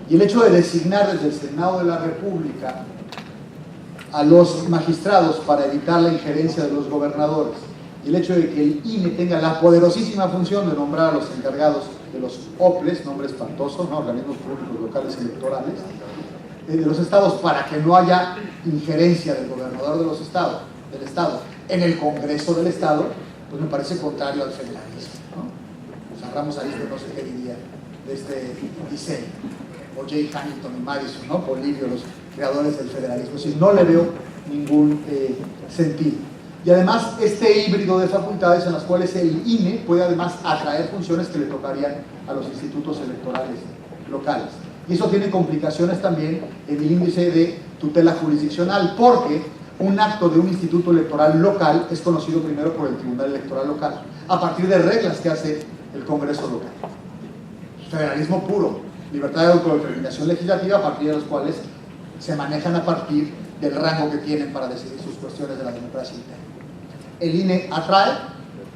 Y el hecho de designar desde el Senado de la República a los magistrados para evitar la injerencia de los gobernadores, y el hecho de que el INE tenga la poderosísima función de nombrar a los encargados de los OPLES, nombre espantoso, ¿no? Organismos públicos locales electorales, de los estados, para que no haya injerencia del gobernador de los estados, del estado, en el Congreso del Estado, pues me parece contrario al federalismo, ¿no? Pues Ramos Arizpe no sé qué diría de este diseño, o Jay Hamilton y Madison, ¿no? Polibio, los creadores del federalismo. Es decir, no le veo ningún sentido. Y además, este híbrido de facultades en las cuales el INE puede además atraer funciones que le tocarían a los institutos electorales locales. Y eso tiene complicaciones también en el índice de tutela jurisdiccional, porque un acto de un instituto electoral local es conocido primero por el Tribunal Electoral Local, a partir de reglas que hace el Congreso local. Federalismo puro, libertad de autodeterminación legislativa, a partir de los cuales se manejan a partir del rango que tienen para decidir sus cuestiones de la democracia interna. El INE atrae,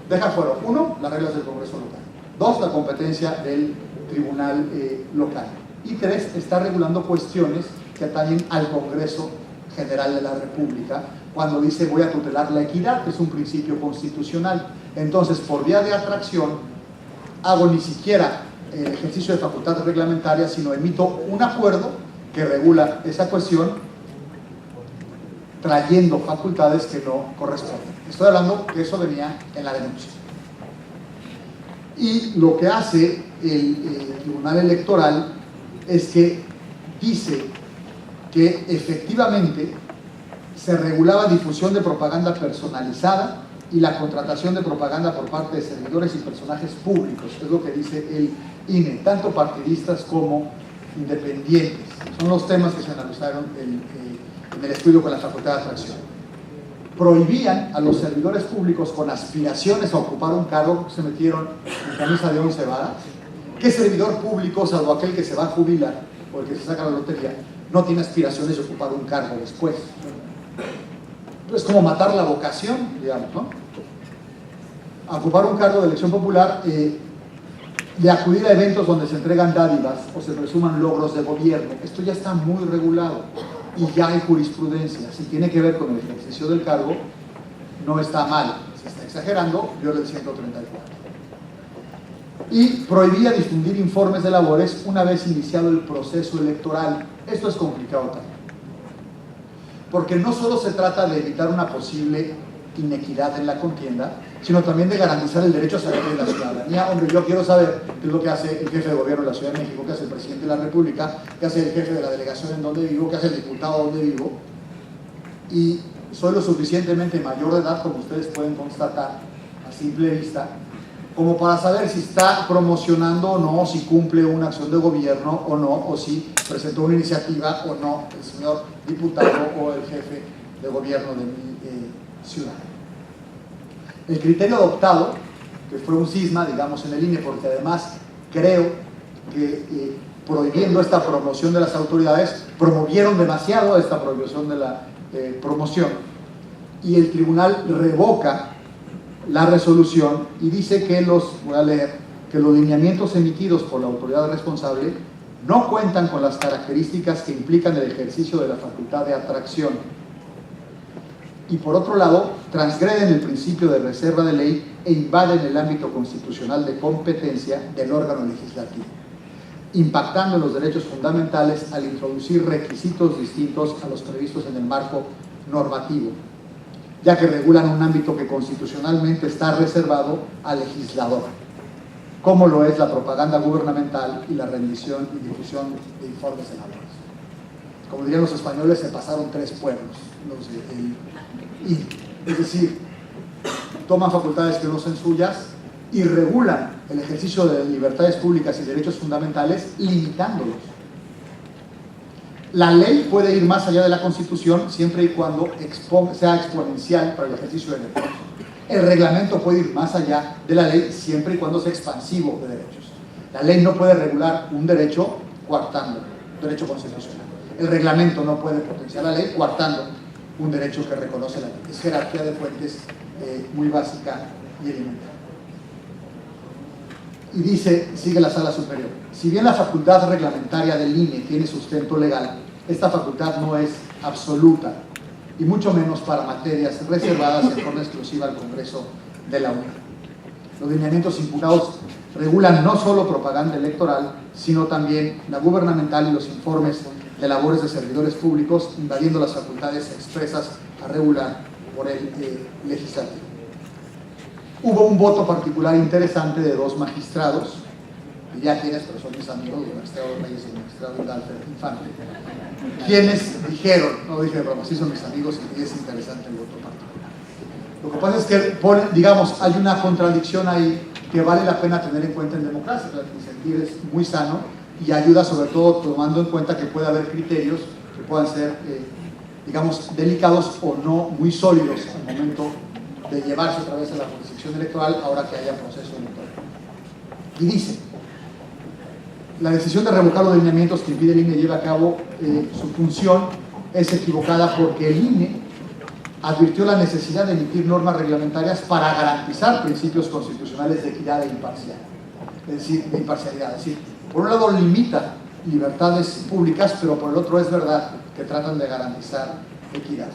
deja fuera, 1, las reglas del Congreso local; 2, la competencia del Tribunal local; y 3, está regulando cuestiones que atañen al Congreso General de la República, cuando dice voy a tutelar la equidad, que es un principio constitucional. Entonces, por vía de atracción, hago ni siquiera el ejercicio de facultades reglamentarias, sino emito un acuerdo que regula esa cuestión, trayendo facultades que no corresponden. Estoy hablando que eso venía en la denuncia. Y lo que hace el Tribunal Electoral es que dice que efectivamente se regulaba difusión de propaganda personalizada y la contratación de propaganda por parte de servidores y personajes públicos, es lo que dice el INE, tanto partidistas como independientes. Son los temas que se analizaron en el estudio con la facultad de atracción. Prohibían a los servidores públicos con aspiraciones a ocupar un cargo, que se metieron en camisa de 11 varas. ¿Qué servidor público, salvo aquel que se va a jubilar o el que se saca la lotería, no tiene aspiraciones de ocupar un cargo después? Es como matar la vocación, digamos, ¿no? A ocupar un cargo de elección popular, de acudir a eventos donde se entregan dádivas o se presuman logros de gobierno. Esto ya está muy regulado y ya hay jurisprudencia. Si tiene que ver con el ejercicio del cargo, no está mal. Se está exagerando, viola el 134. Y prohibía difundir informes de labores una vez iniciado el proceso electoral. Esto es complicado también, porque no solo se trata de evitar una posible inequidad en la contienda, sino también de garantizar el derecho a saber de la ciudadanía. Hombre, yo quiero saber qué es lo que hace el jefe de gobierno de la Ciudad de México, qué hace el presidente de la República, qué hace el jefe de la delegación en donde vivo, qué hace el diputado donde vivo. Y soy lo suficientemente mayor de edad, como ustedes pueden constatar a simple vista, como para saber si está promocionando o no, si cumple una acción de gobierno o no, o si presentó una iniciativa o no el señor diputado o el jefe de gobierno de mi ciudad. El criterio adoptado, que fue un cisma, digamos, en el INE, porque además creo que prohibiendo esta promoción de las autoridades, promovieron demasiado esta prohibición de la promoción, y el tribunal revoca la resolución y dice que voy a leer, que los lineamientos emitidos por la autoridad responsable no cuentan con las características que implican el ejercicio de la facultad de atracción. Y por otro lado, transgreden el principio de reserva de ley e invaden el ámbito constitucional de competencia del órgano legislativo, impactando en los derechos fundamentales al introducir requisitos distintos a los previstos en el marco normativo, ya que regulan un ámbito que constitucionalmente está reservado al legislador, como lo es la propaganda gubernamental y la rendición y difusión de informes elaborados. Como dirían los españoles, se pasaron 3 pueblos, es decir, toman facultades que no son suyas y regulan el ejercicio de libertades públicas y derechos fundamentales, limitándolos. La ley puede ir más allá de la Constitución siempre y cuando sea exponencial para el ejercicio de derechos. El reglamento puede ir más allá de la ley siempre y cuando sea expansivo de derechos. La ley no puede regular un derecho coartando, un derecho constitucional. El reglamento no puede potenciar la ley coartando un derecho que reconoce la ley. Es jerarquía de fuentes muy básica y elemental. Y dice, sigue la sala superior, si bien la facultad reglamentaria del INE tiene sustento legal, esta facultad no es absoluta, y mucho menos para materias reservadas en forma exclusiva al Congreso de la Unión. Los lineamientos impugnados regulan no solo propaganda electoral, sino también la gubernamental y los informes de labores de servidores públicos, invadiendo las facultades expresas a regular por el legislativo. Hubo un voto particular interesante de 2 magistrados, y ya quienes, pero son mis amigos, el magistrado Reyes y el magistrado Dalfer Infante, quienes dijeron, no dije de broma, sí son mis amigos y es interesante el voto particular. Lo que pasa es que, digamos, hay una contradicción ahí que vale la pena tener en cuenta en democracia, el sentir es muy sano y ayuda sobre todo tomando en cuenta que puede haber criterios que puedan ser, digamos, delicados o no muy sólidos al momento de llevarse otra vez a la jurisdicción electoral ahora que haya proceso electoral. Y dice, la decisión de revocar los lineamientos que impide el INE lleve a cabo su función es equivocada porque el INE advirtió la necesidad de emitir normas reglamentarias para garantizar principios constitucionales de equidad e imparcialidad. Es decir, por un lado limita libertades públicas, pero por el otro es verdad que tratan de garantizar equidad.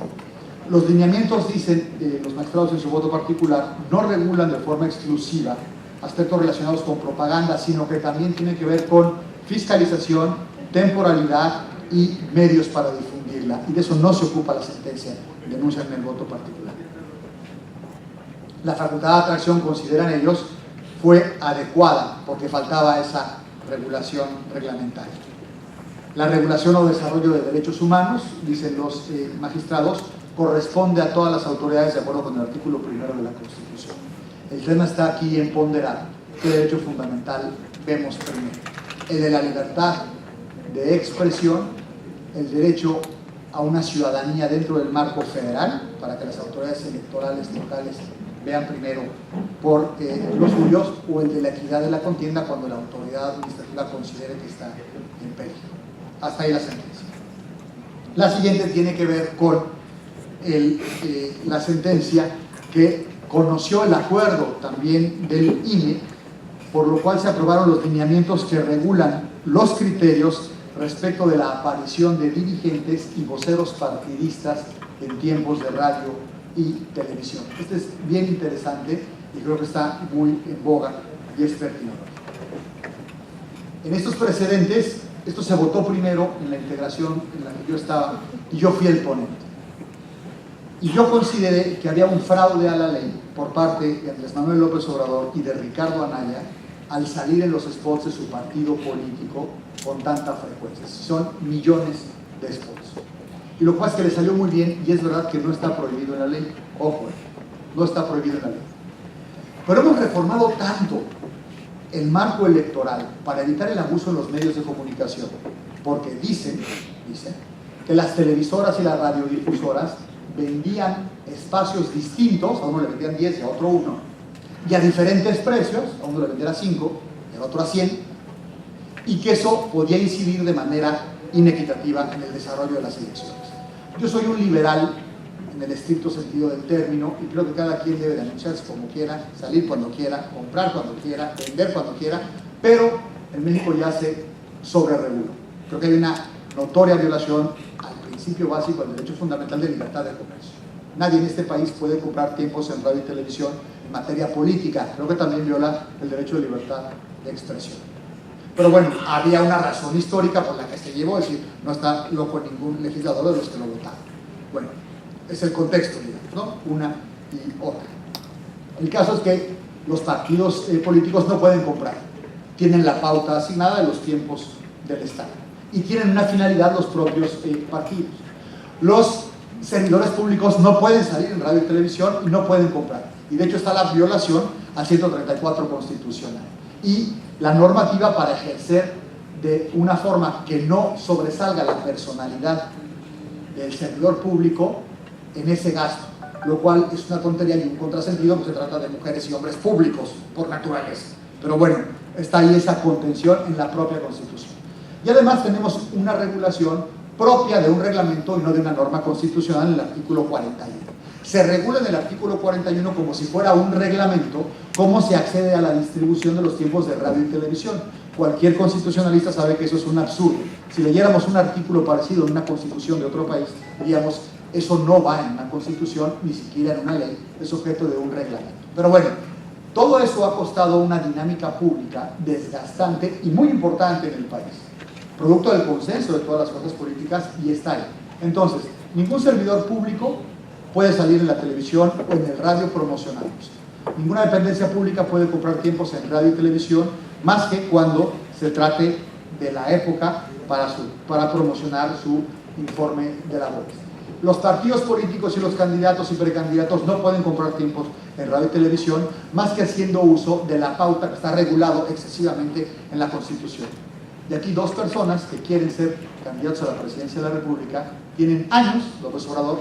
Los lineamientos, dicen los magistrados en su voto particular, no regulan de forma exclusiva aspectos relacionados con propaganda, sino que también tienen que ver con fiscalización, temporalidad y medios para difundirla. Y de eso no se ocupa la sentencia, denuncian en el voto particular. La facultad de atracción, consideran ellos, fue adecuada porque faltaba esa regulación reglamentaria. La regulación o desarrollo de derechos humanos, dicen los magistrados, corresponde a todas las autoridades de acuerdo con el artículo 1 de la Constitución. El tema está aquí en ponderar qué derecho fundamental vemos primero. El de la libertad de expresión, el derecho a una ciudadanía dentro del marco federal, para que las autoridades electorales locales vean primero por los suyos, o el de la equidad de la contienda cuando la autoridad administrativa considere que está en peligro. Hasta ahí la sentencia. La siguiente tiene que ver con la sentencia que conoció el acuerdo también del INE, por lo cual se aprobaron los lineamientos que regulan los criterios respecto de la aparición de dirigentes y voceros partidistas en tiempos de radio y televisión. Este es bien interesante y creo que está muy en boga y es pertinente. En estos precedentes, esto se votó primero en la integración en la que yo estaba y yo fui el ponente. Y yo consideré que había un fraude a la ley por parte de Andrés Manuel López Obrador y de Ricardo Anaya al salir en los spots de su partido político con tanta frecuencia. Son millones de spots. Y lo que pasa es que le salió muy bien y es verdad que no está prohibido en la ley. Ojo, no está prohibido en la ley. Pero hemos reformado tanto el marco electoral para evitar el abuso en los medios de comunicación, porque dicen que las televisoras y las radiodifusoras vendían espacios distintos, a uno le vendían 10 y a otro 1, y a diferentes precios, a uno le vendían a 5 y al otro a 100, y que eso podía incidir de manera inequitativa en el desarrollo de las elecciones. Yo soy un liberal en el estricto sentido del término, y creo que cada quien debe de anunciarse como quiera, salir cuando quiera, comprar cuando quiera, vender cuando quiera, pero en México ya se sobreregula. Creo que hay una notoria violación al principio básico, al derecho fundamental de libertad de comercio. Nadie en este país puede comprar tiempos en radio y televisión en materia política. Creo que también viola el derecho de libertad de expresión. Pero bueno, había una razón histórica por la que se llevó, es decir, no está loco ningún legislador de los que lo votaron. Bueno, es el contexto, digamos, ¿no? Una y otra. El caso es que los partidos políticos no pueden comprar. Tienen la pauta asignada de los tiempos del Estado. Y tienen una finalidad los propios partidos. Los servidores públicos no pueden salir en radio y televisión y no pueden comprar. Y de hecho está la violación al 134 constitucional. Y la normativa para ejercer de una forma que no sobresalga la personalidad del servidor público en ese gasto, lo cual es una tontería y un contrasentido, porque se trata de mujeres y hombres públicos por naturaleza. Pero bueno, está ahí esa contención en la propia Constitución. Y además tenemos una regulación propia de un reglamento y no de una norma constitucional en el artículo 41. Se regula en el artículo 41 como si fuera un reglamento cómo se accede a la distribución de los tiempos de radio y televisión. Cualquier constitucionalista sabe que eso es un absurdo. Si leyéramos un artículo parecido en una constitución de otro país, diríamos, eso no va en una constitución, ni siquiera en una ley, es objeto de un reglamento. Pero bueno, todo eso ha costado una dinámica pública desgastante y muy importante en el país, producto del consenso de todas las fuerzas políticas, y está ahí. Entonces, ningún servidor público puede salir en la televisión o en el radio promocionándose. Ninguna dependencia pública puede comprar tiempos en radio y televisión, más que cuando se trate de la época para promocionar su informe de labores. Los partidos políticos y los candidatos y precandidatos no pueden comprar tiempos en radio y televisión, más que haciendo uso de la pauta que está regulado excesivamente en la Constitución. Y aquí dos personas que quieren ser candidatos a la presidencia de la República tienen años, López Obrador,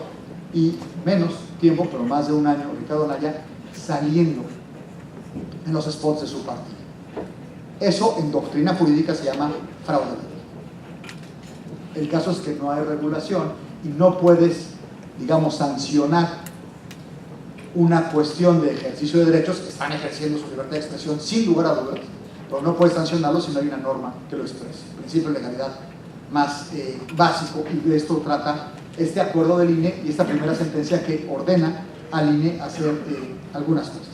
y menos tiempo, pero más de un año, Ricardo Anaya, saliendo en los spots de su partido. Eso en doctrina jurídica se llama fraude. El caso es que no hay regulación y no puedes, digamos, sancionar una cuestión de ejercicio de derechos. Están ejerciendo su libertad de expresión sin lugar a dudas, pero no puedes sancionarlo si no hay una norma que lo exprese. El principio de legalidad más básico, y de esto trata este acuerdo del INE y esta primera sentencia que ordena al INE hacer algunas cosas.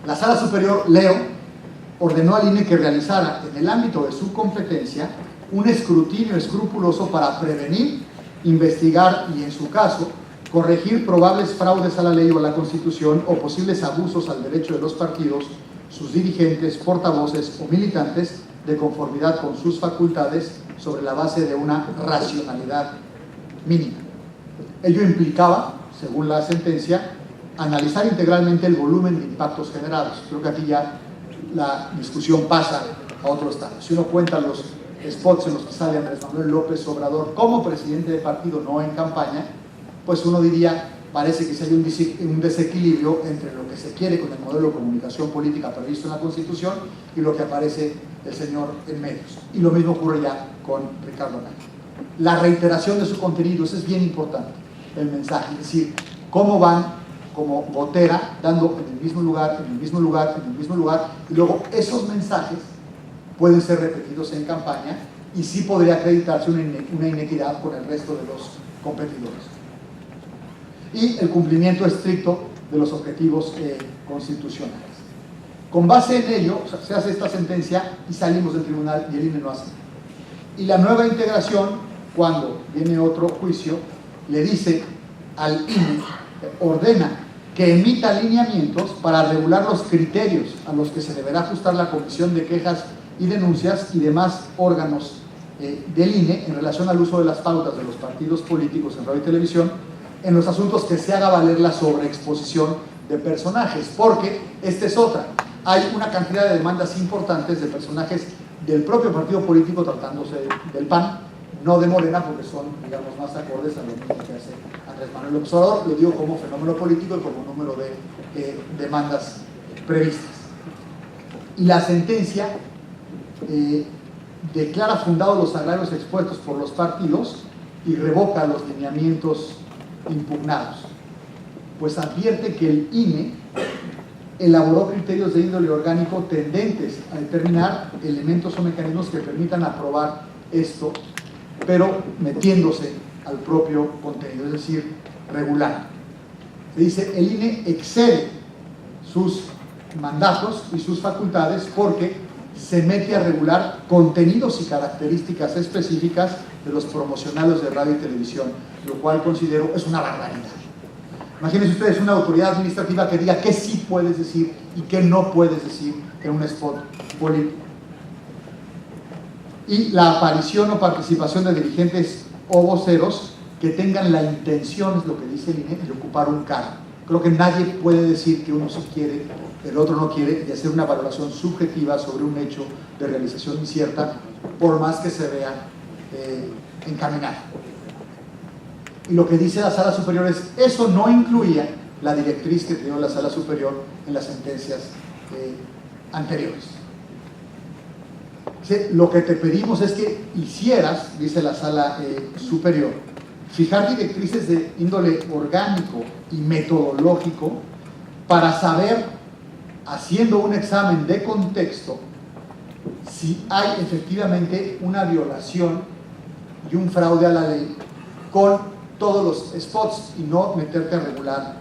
La Sala Superior, Leo, ordenó al INE que realizara en el ámbito de su competencia un escrutinio escrupuloso para prevenir, investigar y, en su caso, corregir probables fraudes a la ley o a la Constitución o posibles abusos al derecho de los partidos, sus dirigentes, portavoces o militantes, de conformidad con sus facultades, sobre la base de una racionalidad mínima. Ello implicaba, según la sentencia, analizar integralmente el volumen de impactos generados. Creo que aquí ya la discusión pasa a otro estado. Si uno cuenta los spots en los que sale Andrés Manuel López Obrador como presidente de partido, no en campaña, pues uno diría, parece que hay un desequilibrio entre lo que se quiere con el modelo de comunicación política previsto en la Constitución y lo que aparece el señor en medios. Y lo mismo ocurre ya con Ricardo Anaya. La reiteración de su contenido, eso es bien importante, el mensaje, es decir, cómo van como gotera, dando en el mismo lugar, en el mismo lugar, en el mismo lugar, y luego esos mensajes pueden ser repetidos en campaña y sí podría acreditarse una inequidad con el resto de los competidores. Y el cumplimiento estricto de los objetivos constitucionales. Con base en ello, o sea, se hace esta sentencia y salimos del tribunal y el INE no hace. Y la nueva integración, cuando viene otro juicio, le dice al INE, ordena que emita lineamientos para regular los criterios a los que se deberá ajustar la Comisión de Quejas y Denuncias y demás órganos del INE en relación al uso de las pautas de los partidos políticos en radio y televisión en los asuntos que se haga valer la sobreexposición de personajes, porque esta es otra. Hay una cantidad de demandas importantes de personajes del propio partido político, tratándose del PAN, no de Morena, porque son, digamos, más acordes a lo mismo que hace Andrés Manuel López Obrador. Lo digo como fenómeno político y como número de demandas previstas. Y la sentencia declara fundados los agravios expuestos por los partidos y revoca los lineamientos impugnados, pues advierte que el INE elaboró criterios de índole orgánico tendentes a determinar elementos o mecanismos que permitan aprobar esto, pero metiéndose al propio contenido, es decir, regular. Se dice, el INE excede sus mandatos y sus facultades porque se mete a regular contenidos y características específicas de los promocionales de radio y televisión, lo cual considero es una barbaridad. Imagínense ustedes una autoridad administrativa que diga qué sí puedes decir y qué no puedes decir en un spot político. Y la aparición o participación de dirigentes o voceros que tengan la intención, es lo que dice el INE, de ocupar un cargo. Creo que nadie puede decir que uno sí quiere, el otro no quiere, y hacer una valoración subjetiva sobre un hecho de realización incierta, por más que se vea encaminado. Y lo que dice la Sala Superior es, eso no incluía la directriz que dio la Sala Superior en las sentencias anteriores. Lo que te pedimos es que hicieras, dice la Sala Superior, fijar directrices de índole orgánico y metodológico para saber, haciendo un examen de contexto, si hay efectivamente una violación y un fraude a la ley con todos los spots y no meterte a regular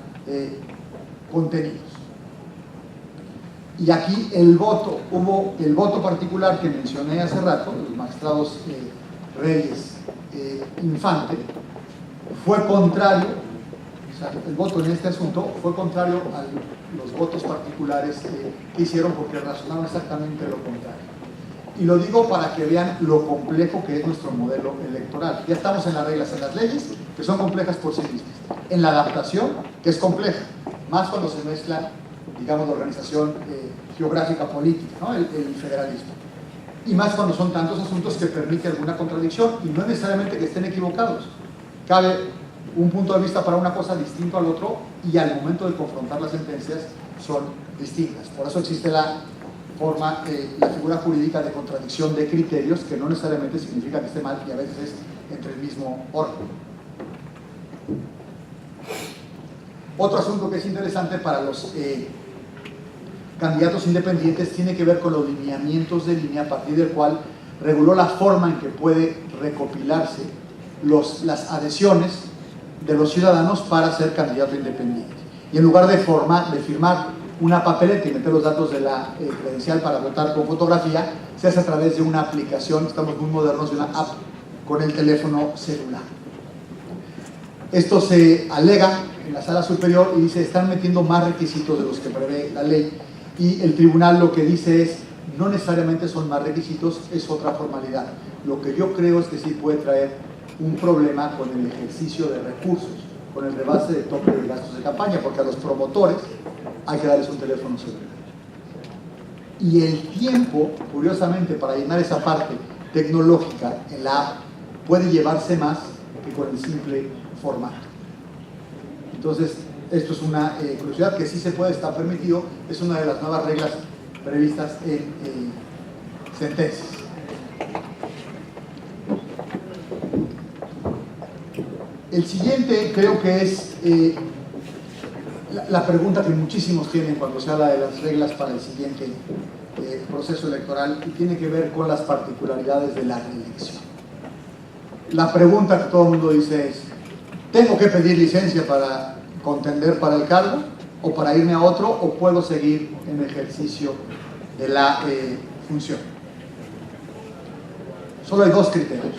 contenidos. Y aquí hubo el voto particular que mencioné hace rato, de los magistrados Reyes Infante, fue contrario, o sea, el voto en este asunto fue contrario a los votos particulares que hicieron porque razonaron exactamente lo contrario. Y lo digo para que vean lo complejo que es nuestro modelo electoral. Ya estamos en las reglas, en las leyes, que son complejas por sí mismas. En la adaptación, que es compleja, más cuando se mezcla, digamos, la organización geográfica política, ¿no? el federalismo. Y más cuando son tantos asuntos que permite alguna contradicción, y no es necesariamente que estén equivocados. Cabe un punto de vista para una cosa distinto al otro, y al momento de confrontar las sentencias son distintas. Por eso existe la figura jurídica de contradicción de criterios, que no necesariamente significa que esté mal, y a veces es entre el mismo órgano. Otro asunto que es interesante para los candidatos independientes tiene que ver con los lineamientos de línea, a partir del cual reguló la forma en que puede recopilarse las adhesiones de los ciudadanos para ser candidato independiente. Y en lugar de firmar una papeleta y meter los datos de la credencial para votar con fotografía, se hace a través de una aplicación, estamos muy modernos, de una app con el teléfono celular. Esto se alega en la Sala Superior y dice, están metiendo más requisitos de los que prevé la ley, y el tribunal lo que dice es, no necesariamente son más requisitos, es otra formalidad. Lo que yo creo es que sí puede traer un problema con el ejercicio de recursos, con el rebase de tope de gastos de campaña, porque a los promotores hay que darles un teléfono celular. Y el tiempo, curiosamente, para llenar esa parte tecnológica en la app puede llevarse más que con el simple formato. Entonces, esto es una curiosidad que sí se puede, está permitido, es una de las nuevas reglas previstas en sentencias. El siguiente creo que es la pregunta que muchísimos tienen cuando se habla de las reglas para el siguiente proceso electoral, y tiene que ver con las particularidades de la reelección. La pregunta que todo el mundo dice es, ¿tengo que pedir licencia para contender para el cargo o para irme a otro, o puedo seguir en ejercicio de la función? Solo hay dos criterios.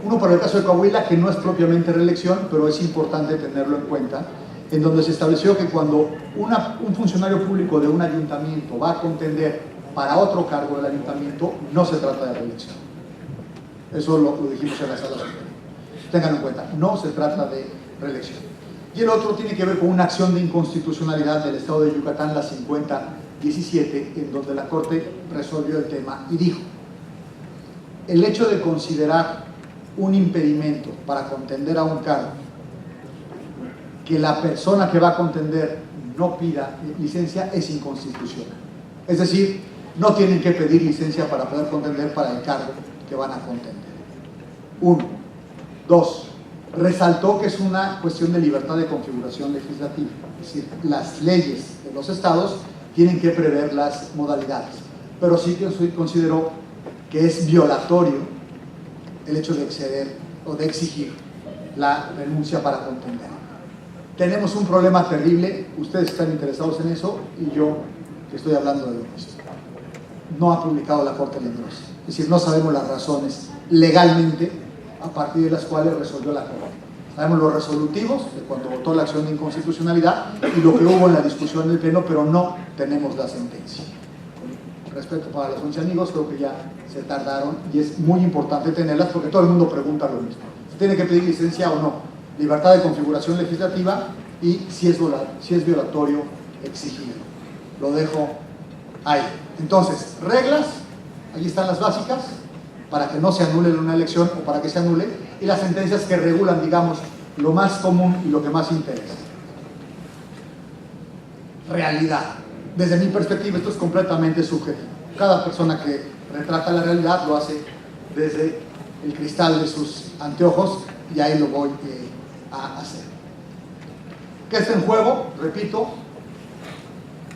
Uno para el caso de Coahuila, que no es propiamente reelección, pero es importante tenerlo en cuenta, en donde se estableció que cuando un funcionario público de un ayuntamiento va a contender para otro cargo del ayuntamiento, no se trata de reelección. Eso lo dijimos en la Sala Superior. Tengan en cuenta, no se trata de reelección. Y el otro tiene que ver con una acción de inconstitucionalidad del Estado de Yucatán, la 5017, en donde la Corte resolvió el tema y dijo, el hecho de considerar un impedimento para contender a un cargo que la persona que va a contender no pida licencia es inconstitucional. Es decir, no tienen que pedir licencia para poder contender para el cargo que van a contender. 1. 2. resaltó que es una cuestión de libertad de configuración legislativa, es decir, las leyes de los estados tienen que prever las modalidades, pero sí que consideró que es violatorio el hecho de exceder o de exigir la renuncia para contender. Tenemos un problema terrible, ustedes están interesados en eso y yo que estoy hablando de lo mismo. No ha publicado la Corte Lendrosa, es decir, no sabemos las razones legalmente a partir de las cuales resolvió la Corte. Sabemos los resolutivos de cuando votó la acción de inconstitucionalidad y lo que hubo en la discusión del Pleno, pero no tenemos la sentencia. Con respeto para los 11 amigos, creo que ya se tardaron y es muy importante tenerlas porque todo el mundo pregunta lo mismo. ¿Se tiene que pedir licencia o no? Libertad de configuración legislativa y si es violatorio, exigirlo. Lo dejo ahí. Entonces, reglas, allí están las básicas, para que no se anule una elección o para que se anule, y las sentencias que regulan, digamos, lo más común y lo que más interesa. Realidad. Desde mi perspectiva, esto es completamente subjetivo. Cada persona que retrata la realidad lo hace desde el cristal de sus anteojos y ahí lo voy a hacer. ¿Qué está en juego? Repito,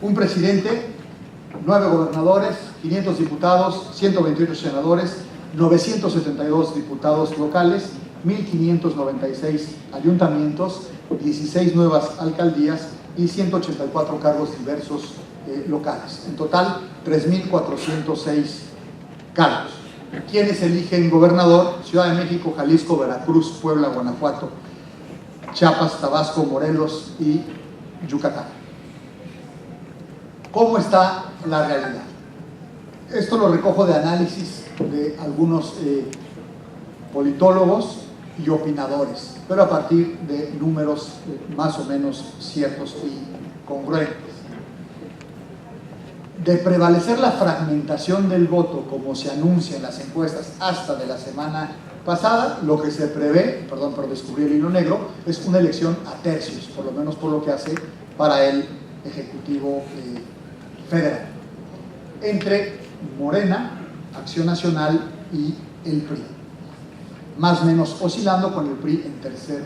un presidente, 9 gobernadores, 500 diputados, 128 senadores, 972 diputados locales, 1.596 ayuntamientos, 16 nuevas alcaldías y 184 cargos diversos locales. En total, 3.406 cargos. ¿Quiénes eligen gobernador? Ciudad de México, Jalisco, Veracruz, Puebla, Guanajuato, Chiapas, Tabasco, Morelos y Yucatán. ¿Cómo está la realidad? Esto lo recojo de análisis de algunos politólogos y opinadores, pero a partir de números más o menos ciertos y congruentes. De prevalecer la fragmentación del voto como se anuncia en las encuestas hasta de la semana pasada, lo que se prevé, perdón por descubrir el hilo negro, es una elección a tercios, por lo menos por lo que hace para el Ejecutivo Federal, entre Morena, Acción Nacional y el PRI, más o menos oscilando con el PRI en tercer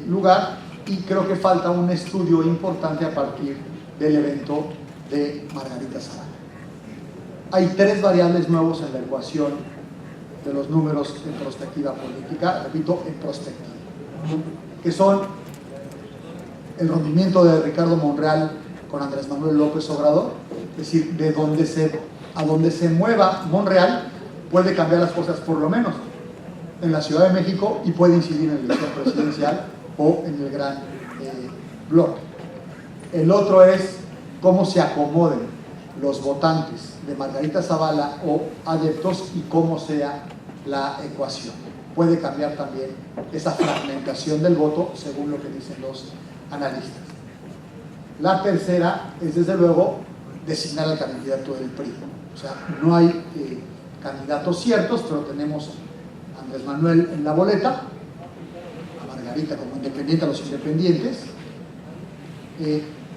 lugar, y creo que falta un estudio importante a partir del evento de Margarita Zavala. Hay 3 variables nuevos en la ecuación de los números en perspectiva política, repito, en perspectiva, que son el rompimiento de Ricardo Monreal con Andrés Manuel López Obrador, es decir, a donde se mueva Monreal puede cambiar las cosas, por lo menos en la Ciudad de México, y puede incidir en la elección presidencial o en el gran bloque. El otro es cómo se acomoden los votantes de Margarita Zavala o adeptos y cómo sea la ecuación. Puede cambiar también esa fragmentación del voto según lo que dicen los analistas. La tercera es, desde luego, designar al candidato del PRI. O sea, no hay candidatos ciertos, pero tenemos a Andrés Manuel en la boleta, a Margarita como independiente, a los independientes,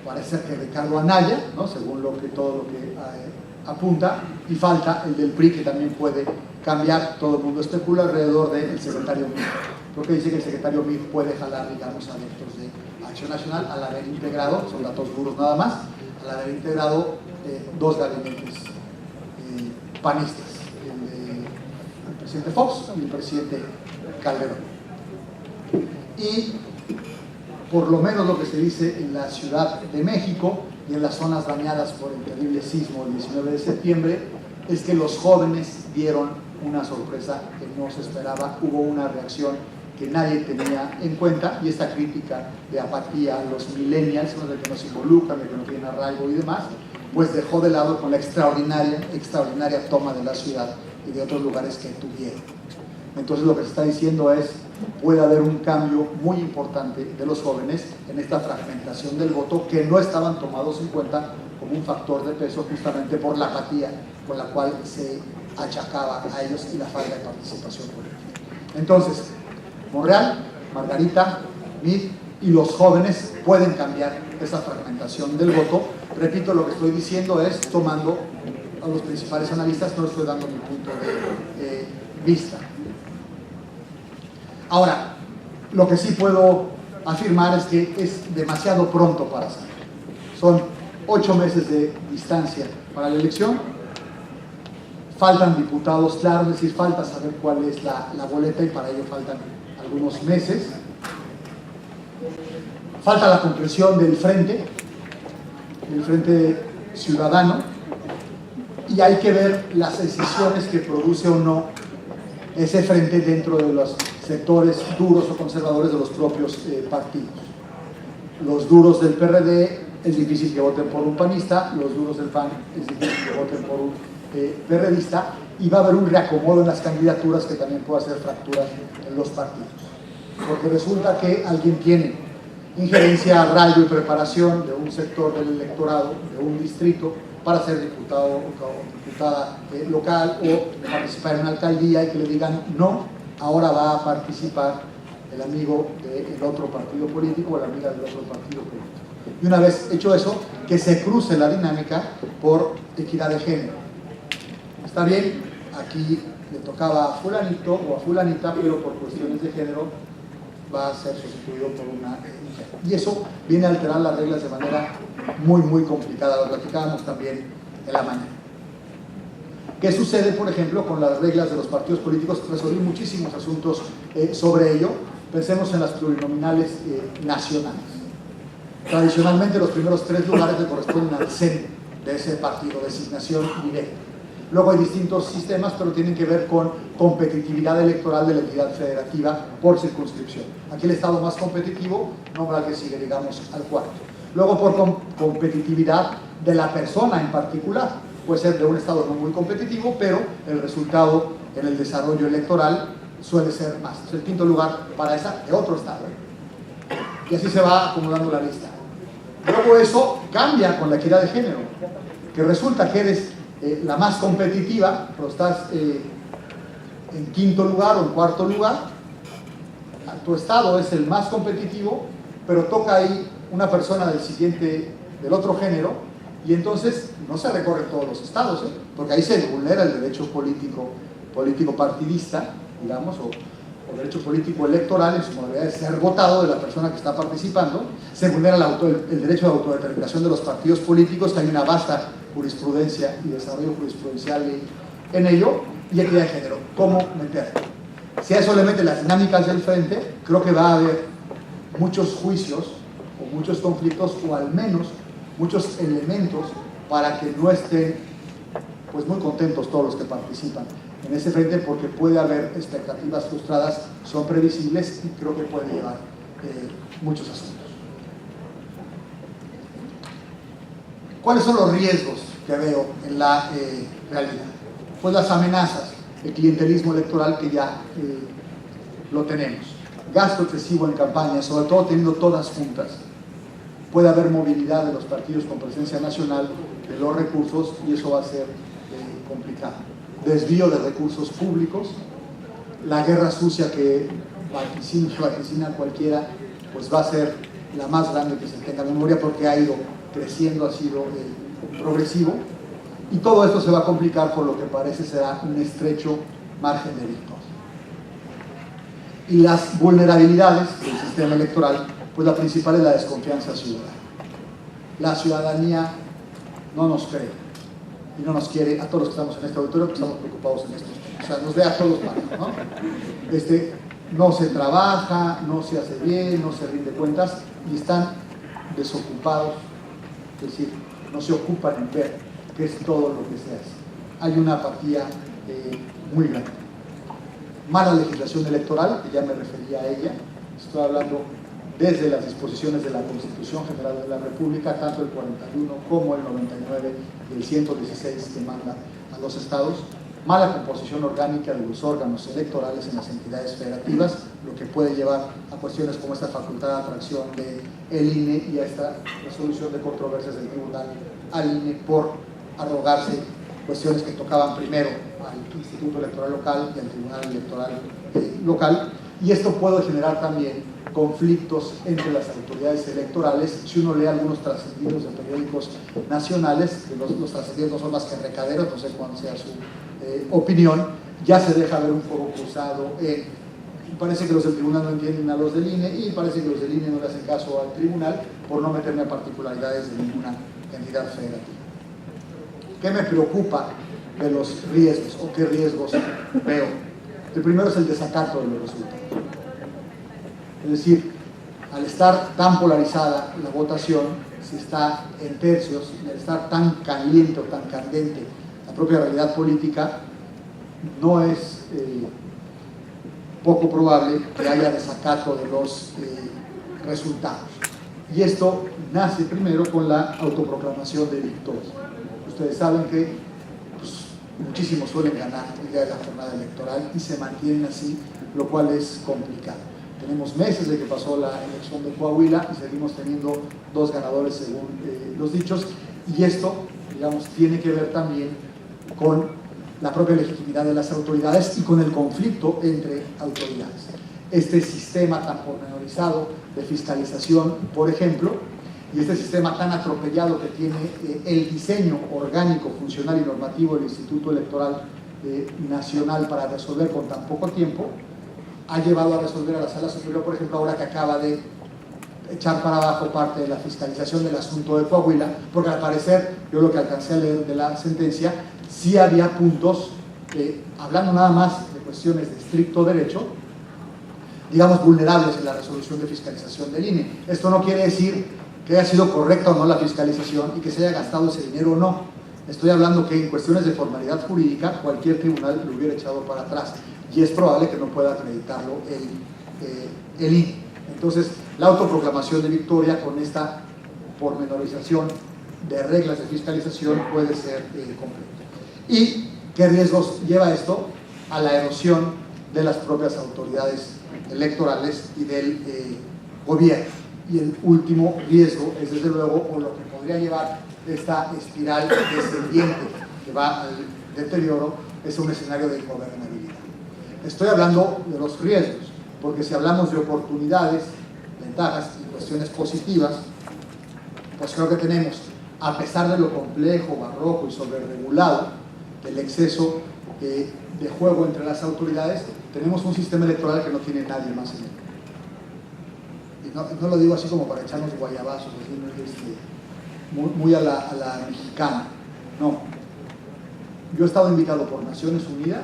parece ser que Ricardo Anaya, ¿no? Según todo lo que apunta, y falta el del PRI, que también puede cambiar. Todo el mundo especula alrededor del secretario MIR. Creo que dice que el secretario MIR puede jalar, digamos, adeptos de Acción Nacional al haber integrado, son datos duros nada más, al haber integrado 2 gabinetes panistas, el presidente Fox y el presidente Calderón. Y por lo menos lo que se dice en la Ciudad de México y en las zonas dañadas por el terrible sismo el 19 de septiembre, es que los jóvenes dieron una sorpresa que no se esperaba. Hubo una reacción que nadie tenía en cuenta, y esta crítica de apatía a los millennials, de que no se involucran, de que no tienen arraigo y demás, pues dejó de lado con la extraordinaria toma de la ciudad y de otros lugares que tuvieron. Entonces lo que se está diciendo es, puede haber un cambio muy importante de los jóvenes en esta fragmentación del voto, que no estaban tomados en cuenta como un factor de peso, justamente por la apatía con la cual se achacaba a ellos y la falta de participación política. Entonces, Monreal, Margarita, MIR y los jóvenes pueden cambiar esa fragmentación del voto. Repito, lo que estoy diciendo es tomando a los principales analistas, no estoy dando mi punto de vista. Ahora, Lo que sí puedo afirmar es que es demasiado pronto para saber. Son 8 meses de distancia para la elección. Faltan diputados, claro, es decir, falta saber cuál es la boleta y para ello faltan algunos meses. Falta la comprensión del frente ciudadano, y hay que ver las decisiones que produce o no ese frente dentro de los sectores duros o conservadores de los propios partidos. Los duros del PRD es difícil que voten por un panista, los duros del PAN es difícil que voten por un PRDista, y va a haber un reacomodo en las candidaturas que también puede hacer fracturas en los partidos. Porque resulta que alguien tiene injerencia, arraigo y preparación de un sector del electorado, de un distrito, para ser diputado o diputada local o participar en una alcaldía, y que le digan no, ahora va a participar el amigo del otro partido político o la amiga del otro partido político. Y una vez hecho eso, que se cruce la dinámica por equidad de género. Está bien, aquí le tocaba a fulanito o a fulanita, pero por cuestiones de género va a ser sustituido por una mujer. Y eso viene a alterar las reglas de manera muy complicada. Lo platicábamos también en la mañana. ¿Qué sucede, por ejemplo, con las reglas de los partidos políticos? Resolví muchísimos asuntos sobre ello. Pensemos en las plurinominales nacionales. Tradicionalmente los primeros 3 lugares le corresponden al CEN de ese partido, designación directa. Luego hay distintos sistemas, pero tienen que ver con competitividad electoral de la entidad federativa por circunscripción. Aquí el estado más competitivo nombra al que sigue, digamos, al cuarto. Luego por competitividad de la persona en particular. Puede ser de un estado no muy competitivo, pero el resultado en el desarrollo electoral suele ser más. Es el quinto lugar para esa de otro estado. Y así se va acumulando la lista. Luego eso cambia con la equidad de género, que resulta que eres la más competitiva, pero estás en quinto lugar o en cuarto lugar. Tu estado es el más competitivo, pero toca ahí una persona del otro género, y entonces no se recorren todos los estados, porque ahí se vulnera el derecho político partidista, digamos, o derecho político electoral en su modalidad de ser votado de la persona que está participando. Se vulnera el derecho de autodeterminación de los partidos políticos, que hay una vasta jurisprudencia y desarrollo jurisprudencial en ello, y equidad de género. ¿Cómo meterlo? Si a eso le mete las dinámicas del frente, creo que va a haber muchos juicios o muchos conflictos, o al menos muchos elementos para que no estén pues muy contentos todos los que participan en ese frente, porque puede haber expectativas frustradas, son previsibles, y creo que puede llevar muchos asuntos. ¿Cuáles son los riesgos que veo en la realidad? Pues las amenazas, el clientelismo electoral, que ya lo tenemos, gasto excesivo en campaña, sobre todo teniendo todas juntas. Puede haber movilidad de los partidos con presencia nacional de los recursos, y eso va a ser complicado. Desvío de recursos públicos, la guerra sucia que vaticina cualquiera, pues va a ser la más grande que se tenga en memoria, porque ha ido creciendo, ha sido progresivo, y todo esto se va a complicar por lo que parece será un estrecho margen de victoria. Y las vulnerabilidades del sistema electoral, pues la principal es la desconfianza ciudadana. La ciudadanía no nos cree y no nos quiere a todos los que estamos en este auditorio, que estamos preocupados en estos temas. O sea, nos ve a todos mal, ¿no? No se trabaja, no se hace bien, no se rinde cuentas, y están desocupados, es decir, no se ocupan en ver qué es todo lo que se hace. Hay una apatía muy grande. Mala legislación electoral, que ya me refería a ella. Estoy hablando desde las disposiciones de la Constitución General de la República, tanto el 41 como el 99 y el 116 que manda a los estados. Mala composición orgánica de los órganos electorales en las entidades federativas, lo que puede llevar a cuestiones como esta facultad de atracción del INE y a esta resolución de controversias del tribunal al INE por arrogarse cuestiones que tocaban primero al Instituto Electoral Local y al Tribunal Electoral Local. Y esto puede generar también conflictos entre las autoridades electorales. Si uno lee algunos trascendidos de periódicos nacionales, que los trascendidos no son más que recaderos, no sé cuál sea su opinión, ya se deja ver un fuego cruzado en parece que los del tribunal no entienden a los del INE, y parece que los del INE no le hacen caso al tribunal por no meterme a particularidades de ninguna entidad federativa. ¿Qué me preocupa de los riesgos, o qué riesgos veo? El primero es el desacato de los resultados. Es decir, al estar tan polarizada la votación, si está en tercios, al estar tan caliente o tan candente la propia realidad política, no es poco probable que haya desacato de los resultados. Y esto nace primero con la autoproclamación de victoria. Ustedes saben que pues, muchísimos suelen ganar el día de la jornada electoral y se mantienen así, lo cual es complicado. Tenemos meses de que pasó la elección de Coahuila y seguimos teniendo 2 ganadores según los dichos, y esto, digamos, tiene que ver también con la propia legitimidad de las autoridades y con el conflicto entre autoridades. Este sistema tan pormenorizado de fiscalización, por ejemplo, y este sistema tan atropellado que tiene el diseño orgánico, funcional y normativo del Instituto Electoral Nacional para resolver con tan poco tiempo, ha llevado a resolver a la Sala Superior, por ejemplo, ahora que acaba de echar para abajo parte de la fiscalización del asunto de Coahuila, porque al parecer, yo lo que alcancé a leer de la sentencia, sí había puntos, hablando nada más de cuestiones de estricto derecho, digamos, vulnerables en la resolución de fiscalización del INE. Esto no quiere decir que haya sido correcta o no la fiscalización y que se haya gastado ese dinero o no. Estoy hablando que en cuestiones de formalidad jurídica cualquier tribunal lo hubiera echado para atrás, y es probable que no pueda acreditarlo el INE. Entonces, la autoproclamación de victoria con esta pormenorización de reglas de fiscalización puede ser completa. ¿Y qué riesgos lleva esto? A la erosión de las propias autoridades electorales y del gobierno. Y el último riesgo es, desde luego, o lo que podría llevar esta espiral descendiente que va al deterioro, es un escenario de ingobernabilidad. Estoy hablando de los riesgos, porque si hablamos de oportunidades, ventajas y cuestiones positivas, pues creo que tenemos, a pesar de lo complejo, barroco y sobreregulado del exceso de juego entre las autoridades, tenemos un sistema electoral que no tiene nadie más en él. Y no lo digo así como para echarnos guayabazos, muy a la mexicana. No. Yo he estado invitado por Naciones Unidas,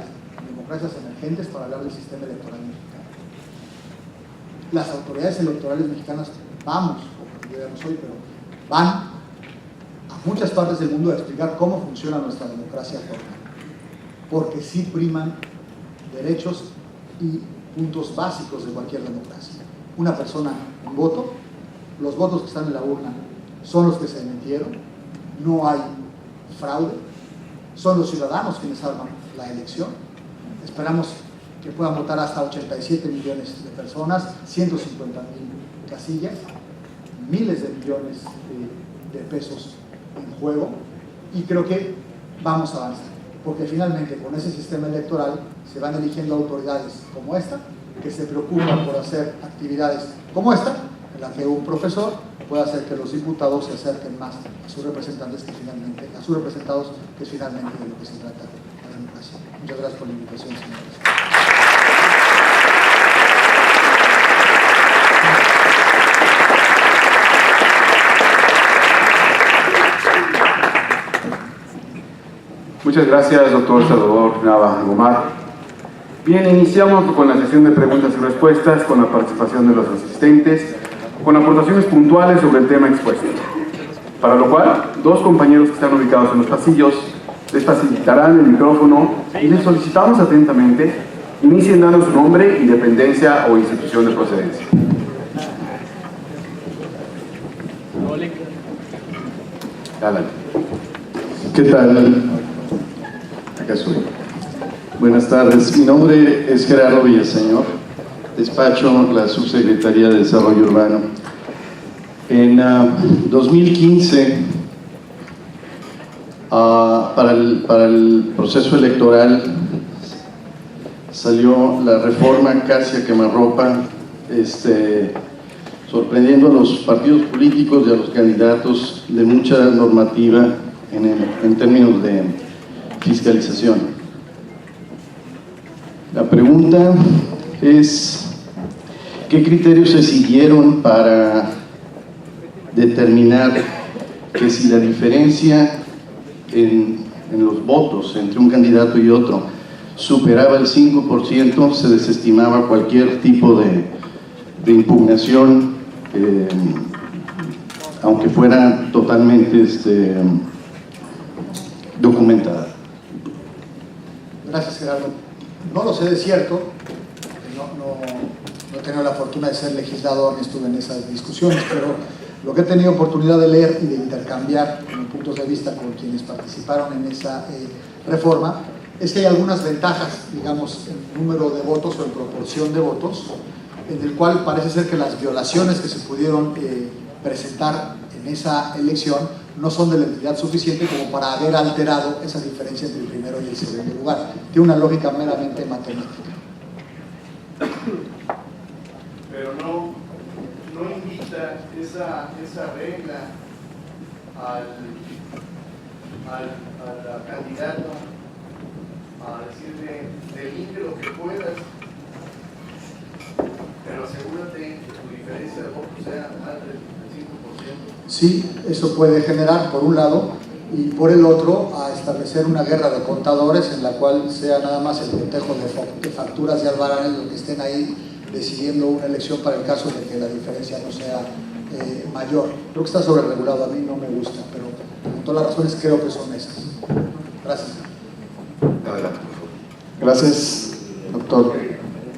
Democracias Emergentes, para hablar del sistema electoral mexicano. Las autoridades electorales mexicanas vamos, porque yo ya no soy, pero van a muchas partes del mundo a explicar cómo funciona nuestra democracia formal, porque sí priman derechos y puntos básicos de cualquier democracia. Una persona, un voto, los votos que están en la urna son los que se emitieron, no hay fraude, son los ciudadanos quienes arman la elección. Esperamos que puedan votar hasta 87 millones de personas, 150,000 casillas, miles de millones de pesos en juego, y creo que vamos a avanzar, porque finalmente con ese sistema electoral se van eligiendo autoridades como esta, que se preocupan por hacer actividades como esta, en la que un profesor puede hacer que los diputados se acerquen más a sus representantes que finalmente, a sus representados, que es finalmente de lo que se trata la democracia. Muchas gracias por la invitación, señores. Muchas gracias, doctor Salvador Nava Gomar. Bien, iniciamos con la sesión de preguntas y respuestas, con la participación de los asistentes, con aportaciones puntuales sobre el tema expuesto. Para lo cual, 2 compañeros que están ubicados en los pasillos les facilitarán el micrófono y les solicitamos atentamente inicien dando su nombre y dependencia o institución de procedencia. Alan. ¿Qué tal? Acá estoy. Buenas tardes, mi nombre es Gerardo Villaseñor, despacho la Subsecretaría de Desarrollo Urbano. En 2015, para el proceso electoral, salió la reforma casi a quemarropa, sorprendiendo a los partidos políticos y a los candidatos de mucha normativa en términos de fiscalización. La pregunta es ¿Qué criterios se siguieron para determinar que si la diferencia en los votos entre un candidato y otro superaba el 5%, se desestimaba cualquier tipo de impugnación, aunque fuera totalmente documentada? Gracias, Gerardo. No lo sé de cierto, no he tenido la fortuna de ser legislador ni estuve en esas discusiones, pero lo que he tenido oportunidad de leer y de intercambiar puntos de vista con quienes participaron en esa reforma es que hay algunas ventajas, digamos, en número de votos o en proporción de votos, en el cual parece ser que las violaciones que se pudieron presentar en esa elección no son de la entidad suficiente como para haber alterado esa diferencia entre el primero y el segundo lugar. Tiene una lógica meramente matemática. Pero no invita esa regla al candidato a decirle: delinque lo que puedas, pero asegúrate que tu diferencia de votos sea más del 5%. Sí, eso puede generar, por un lado, y por el otro, a establecer una guerra de contadores en la cual sea nada más el cotejo de facturas de albaranes los que estén ahí decidiendo una elección para el caso de que la diferencia no sea mayor. Creo que está sobreregulado, a mí no me gusta, pero con todas las razones creo que son esas. Gracias. Adelante. Gracias, doctor.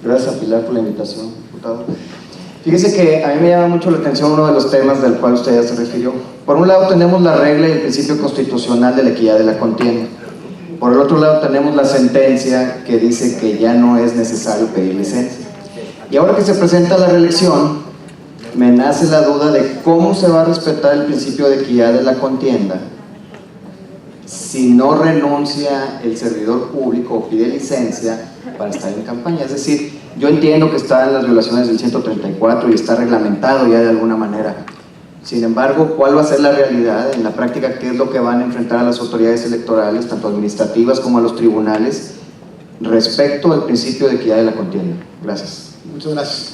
Gracias a Pilar por la invitación, diputado. Fíjese que a mí me llama mucho la atención uno de los temas del cual usted ya se refirió. Por un lado tenemos la regla y el principio constitucional de la equidad de la contienda. Por el otro lado tenemos la sentencia que dice que ya no es necesario pedir licencia. Y ahora que se presenta la reelección, me nace la duda de cómo se va a respetar el principio de equidad de la contienda si no renuncia el servidor público o pide licencia para estar en campaña. Es decir, yo entiendo que están las violaciones del 134 y está reglamentado ya de alguna manera. Sin embargo, ¿cuál va a ser la realidad en la práctica? ¿Qué es lo que van a enfrentar a las autoridades electorales, tanto administrativas como a los tribunales, respecto al principio de equidad de la contienda? Gracias. Muchas gracias.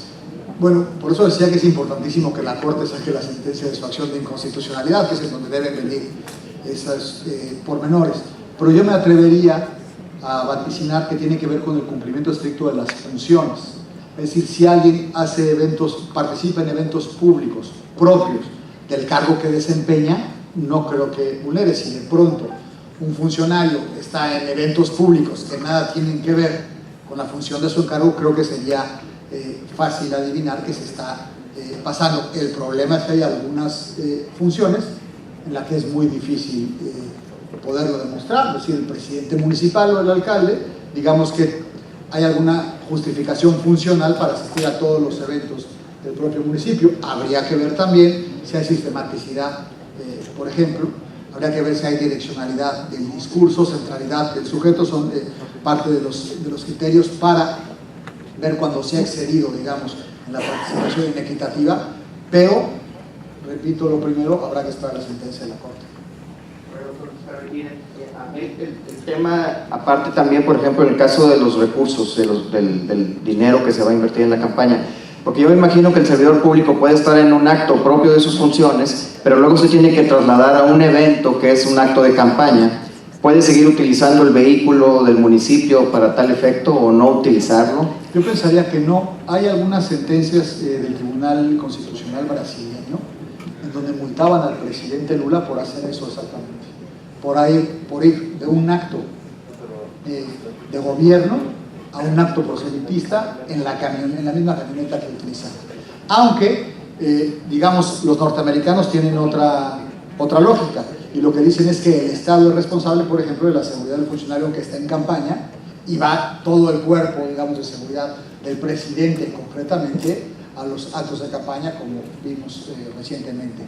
Bueno, por eso decía que es importantísimo que la Corte saque la sentencia de su acción de inconstitucionalidad, que es en donde deben venir esos pormenores. Pero yo me atrevería a vaticinar que tiene que ver con el cumplimiento estricto de las funciones. Es decir, si alguien hace eventos, participa en eventos públicos propios del cargo que desempeña, no creo que vulnere. Si de pronto un funcionario está en eventos públicos que nada tienen que ver con la función de su encargo, creo que sería fácil adivinar que se está pasando. El problema es que hay algunas funciones en las que es muy difícil poderlo demostrar. Es decir, el presidente municipal o el alcalde, digamos que hay alguna justificación funcional para asistir a todos los eventos del propio municipio. Habría que ver también si hay sistematicidad, por ejemplo, habría que ver si hay direccionalidad del discurso, centralidad del sujeto, son parte de los criterios para ver cuando se ha excedido, digamos, en la participación inequitativa, pero, repito, lo primero, habrá que esperar la sentencia de la Corte. El tema, aparte también, por ejemplo, en el caso de los recursos, del dinero que se va a invertir en la campaña, porque yo me imagino que el servidor público puede estar en un acto propio de sus funciones, pero luego se tiene que trasladar a un evento que es un acto de campaña. ¿Puede seguir utilizando el vehículo del municipio para tal efecto o no utilizarlo? Yo pensaría que no. Hay algunas sentencias del Tribunal Constitucional brasileño en donde multaban al presidente Lula por hacer eso exactamente. Por ir de un acto de gobierno a un acto proselitista en la misma camioneta que utilizan. Aunque, digamos, los norteamericanos tienen otra lógica, y lo que dicen es que el Estado es responsable, por ejemplo, de la seguridad del funcionario que está en campaña, y va todo el cuerpo, digamos, de seguridad del presidente concretamente a los actos de campaña, como vimos recientemente,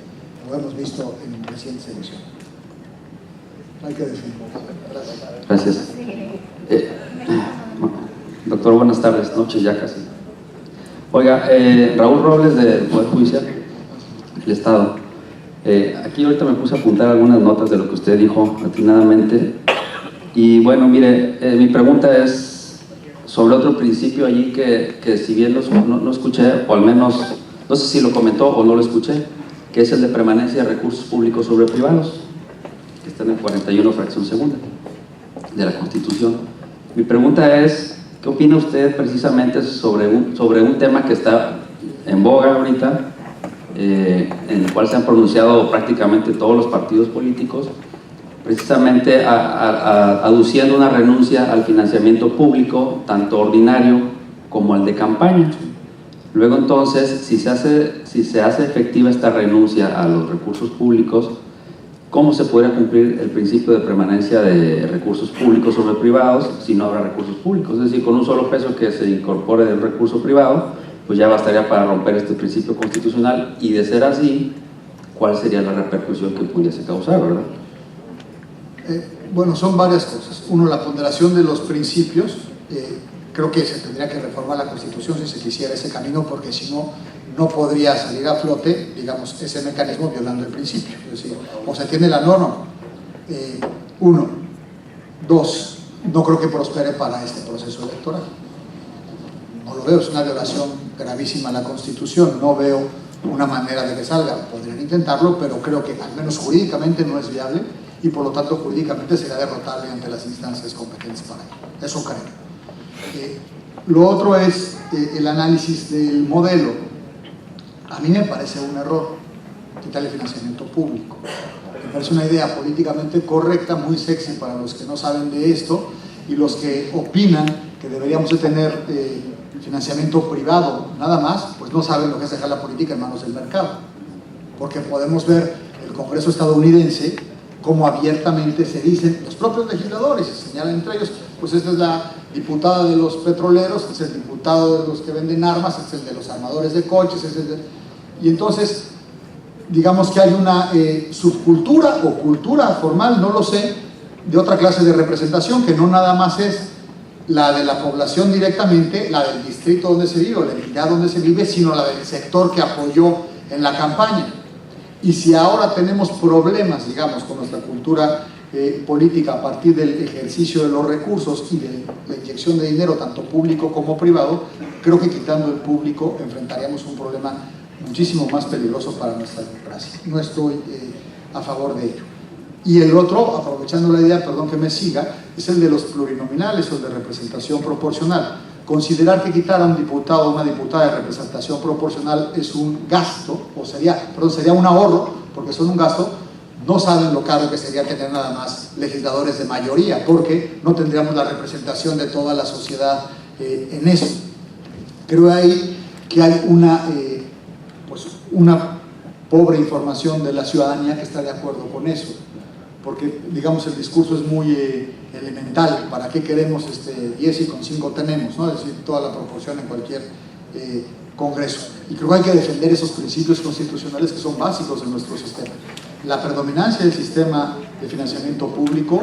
lo hemos visto en recientes elecciones. Hay que definirlo. Gracias. Doctor, buenas tardes, noches ya casi. Oiga, Raúl Robles del Poder Judicial del Estado. Aquí ahorita me puse a apuntar algunas notas de lo que usted dijo atinadamente. Y bueno, mire, mi pregunta es sobre otro principio allí que si bien no escuché, o al menos, no sé si lo comentó o no lo escuché, que es el de permanencia de recursos públicos sobre privados, que está en el 41 fracción segunda de la Constitución. Mi pregunta es, ¿qué opina usted precisamente sobre un tema que está en boga ahorita, en el cual se han pronunciado prácticamente todos los partidos políticos, precisamente aduciendo una renuncia al financiamiento público, tanto ordinario como al de campaña? Luego entonces, si se hace efectiva esta renuncia a los recursos públicos, ¿cómo se podría cumplir el principio de permanencia de recursos públicos sobre privados si no habrá recursos públicos? Es decir, con un solo peso que se incorpore del recurso privado, pues ya bastaría para romper este principio constitucional, y de ser así, ¿cuál sería la repercusión que pudiese causar, verdad? Bueno, son varias cosas. Uno, la ponderación de los principios. Creo que se tendría que reformar la Constitución si se quisiera ese camino, porque si no, no podría salir a flote, digamos, ese mecanismo violando el principio. Es decir, o se tiene la norma. Uno. Dos, no creo que prospere para este proceso electoral. No lo veo, es una violación gravísima a la Constitución. No veo una manera de que salga. Podrían intentarlo, pero creo que al menos jurídicamente no es viable, y por lo tanto jurídicamente será derrotable ante las instancias competentes para ello. Eso creo. Lo otro es el análisis del modelo. A mí me parece un error quitarle financiamiento público. Me parece una idea políticamente correcta, muy sexy para los que no saben de esto, y los que opinan que deberíamos de tener financiamiento privado nada más, pues no saben lo que es dejar la política en manos del mercado. Porque podemos ver el Congreso estadounidense como abiertamente se dicen los propios legisladores, se señalan entre ellos, pues esta es la diputada de los petroleros, este es el diputado de los que venden armas, este es el de los armadores de coches, y entonces digamos que hay una subcultura o cultura formal, no lo sé, de otra clase de representación, que no nada más es la de la población directamente, la del distrito donde se vive o la entidad donde se vive, sino la del sector que apoyó en la campaña. Y si ahora tenemos problemas, digamos, con nuestra cultura política a partir del ejercicio de los recursos y de la inyección de dinero, tanto público como privado, creo que quitando el público enfrentaríamos un problema muchísimo más peligroso para nuestra democracia. No estoy a favor de ello. Y el otro, aprovechando la idea, perdón que me siga, es el de los plurinominales o el de representación proporcional. Considerar que quitar a un diputado o una diputada de representación proporcional es un gasto, o sería un ahorro, porque son un gasto, no saben lo caro que sería tener nada más legisladores de mayoría, porque no tendríamos la representación de toda la sociedad en eso. Creo ahí que hay una pobre información de la ciudadanía que está de acuerdo con eso, porque digamos el discurso es muy elemental. ¿Para qué queremos 10 y con 5 tenemos? ¿no? Es decir, toda la proporción en cualquier congreso. Y creo que hay que defender esos principios constitucionales que son básicos en nuestro sistema. La predominancia del sistema de financiamiento público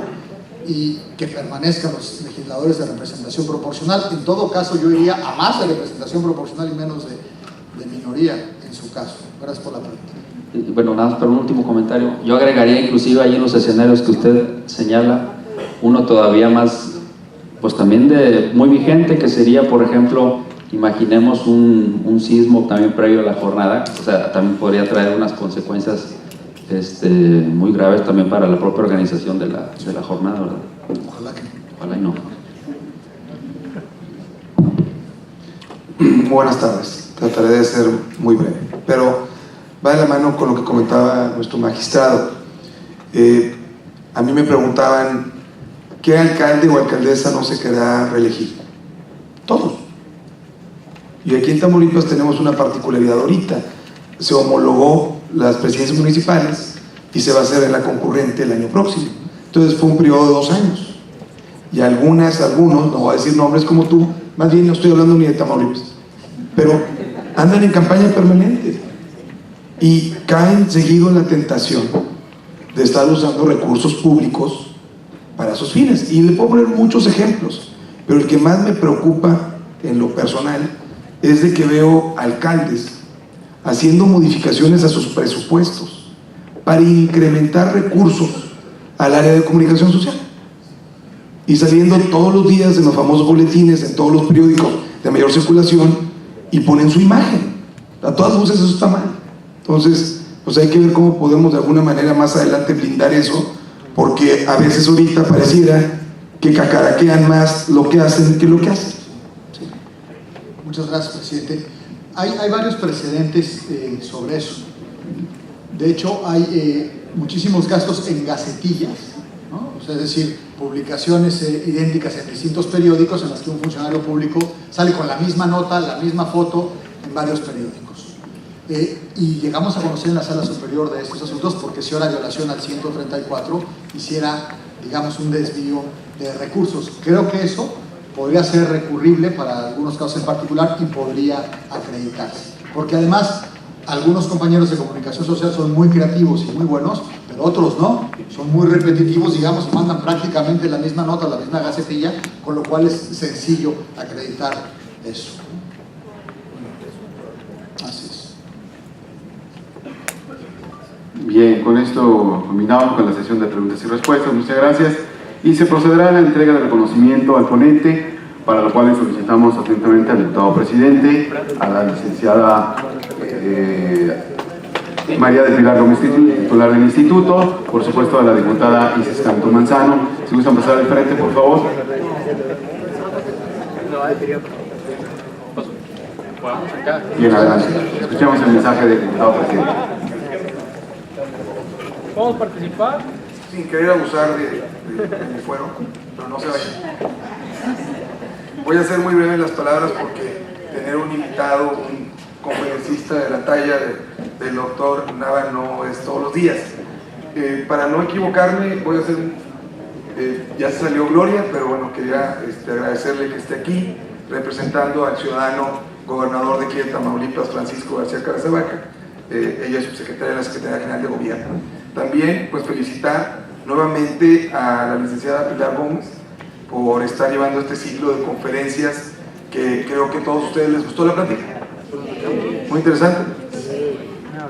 y que permanezcan los legisladores de representación proporcional. En todo caso, yo iría a más de representación proporcional y menos de minoría en su caso. Gracias por la pregunta. Bueno, nada más para un último comentario. Yo agregaría inclusive ahí en los escenarios que usted señala, uno todavía más, pues también muy vigente, que sería, por ejemplo, imaginemos un sismo también previo a la jornada. O sea, también podría traer unas consecuencias muy graves también para la propia organización de la jornada, ¿verdad? Ojalá y no. Buenas tardes, trataré de ser muy breve, pero va de la mano con lo que comentaba nuestro magistrado. A mí me preguntaban, ¿qué alcalde o alcaldesa no se querrá reelegir? Todos. Y aquí en Tamaulipas tenemos una particularidad ahorita. Se homologó las presidencias municipales y se va a hacer en la concurrente el año próximo. Entonces fue un periodo de 2 años. Y algunos, no voy a decir nombres como tú, más bien no estoy hablando ni de Tamaulipas, pero andan en campaña permanente y caen seguido en la tentación de estar usando recursos públicos para esos fines. Y le puedo poner muchos ejemplos, pero el que más me preocupa en lo personal es de que veo alcaldes haciendo modificaciones a sus presupuestos para incrementar recursos al área de comunicación social. y saliendo todos los días en los famosos boletines, en todos los periódicos de mayor circulación, y ponen su imagen. A todas luces eso está mal. Entonces, pues hay que ver cómo podemos de alguna manera más adelante blindar eso, porque a veces ahorita pareciera que cacaraquean más lo que hacen que lo que hacen. Sí. Muchas gracias, presidente. Hay varios precedentes sobre eso. De hecho, hay muchísimos gastos en gacetillas, ¿no? O sea, es decir, publicaciones idénticas en distintos periódicos en las que un funcionario público sale con la misma nota, la misma foto en varios periódicos. Y llegamos a conocer en la sala superior de estos asuntos porque si era violación al 134 hiciera, digamos, un desvío de recursos. Creo que eso podría ser recurrible para algunos casos en particular y podría acreditarse. Porque además, algunos compañeros de comunicación social son muy creativos y muy buenos, pero otros no, son muy repetitivos, digamos, y mandan prácticamente la misma nota, la misma gacetilla, con lo cual es sencillo acreditar eso. Así es. Bien, con esto culminamos con la sesión de preguntas y respuestas. Muchas gracias. Y se procederá a la entrega de reconocimiento al ponente, para lo cual solicitamos atentamente al diputado presidente, a la licenciada María del Pilar Gómez, titular del instituto, por supuesto a la diputada Isis Canto Manzano. Si gustan pasar al frente, por favor. Bien, adelante. Escuchamos el mensaje del diputado presidente. ¿Podemos participar? Sin querer abusar de mi fuero, pero no se vayan. Voy a ser muy breve en las palabras porque tener un invitado, un conferencista de la talla del doctor Nava no es todos los días. Para no equivocarme, voy a hacer, ya se salió Gloria, pero bueno, quería agradecerle que esté aquí, representando al ciudadano gobernador de aquí de Tamaulipas, Francisco García Cabeza-Vaca. Ella es subsecretaria de la Secretaría General de Gobierno. También, pues, felicitar nuevamente a la licenciada Pilar Gómez por estar llevando este ciclo de conferencias que creo que a todos ustedes les gustó la plática. Muy interesante.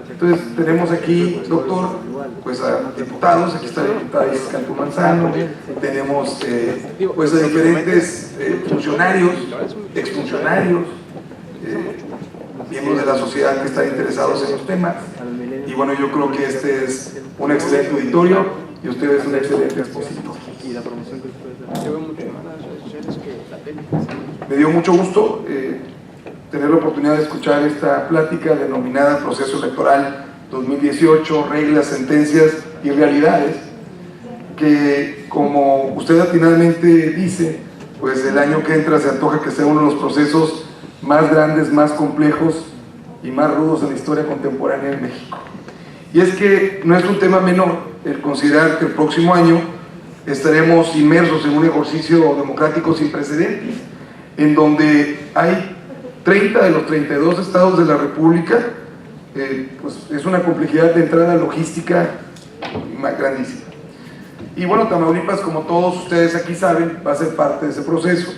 Entonces, tenemos aquí, doctor, pues a diputados, aquí está la diputada Isis Canto Manzano, tenemos pues a diferentes funcionarios, exfuncionarios, miembros de la sociedad que están interesados en los temas. Y bueno, yo creo que este es un excelente auditorio y ustedes un excelente expositor. Me dio mucho gusto tener la oportunidad de escuchar esta plática denominada Proceso Electoral 2018, reglas, sentencias y realidades, que como usted atinadamente dice, pues el año que entra se antoja que sea uno de los procesos más grandes, más complejos y más rudos en la historia contemporánea de México. Y es que no es un tema menor el considerar que el próximo año estaremos inmersos en un ejercicio democrático sin precedentes, en donde hay 30 de los 32 estados de la República, pues es una complejidad de entrada logística grandísima. Y bueno, Tamaulipas, como todos ustedes aquí saben, va a ser parte de ese proceso,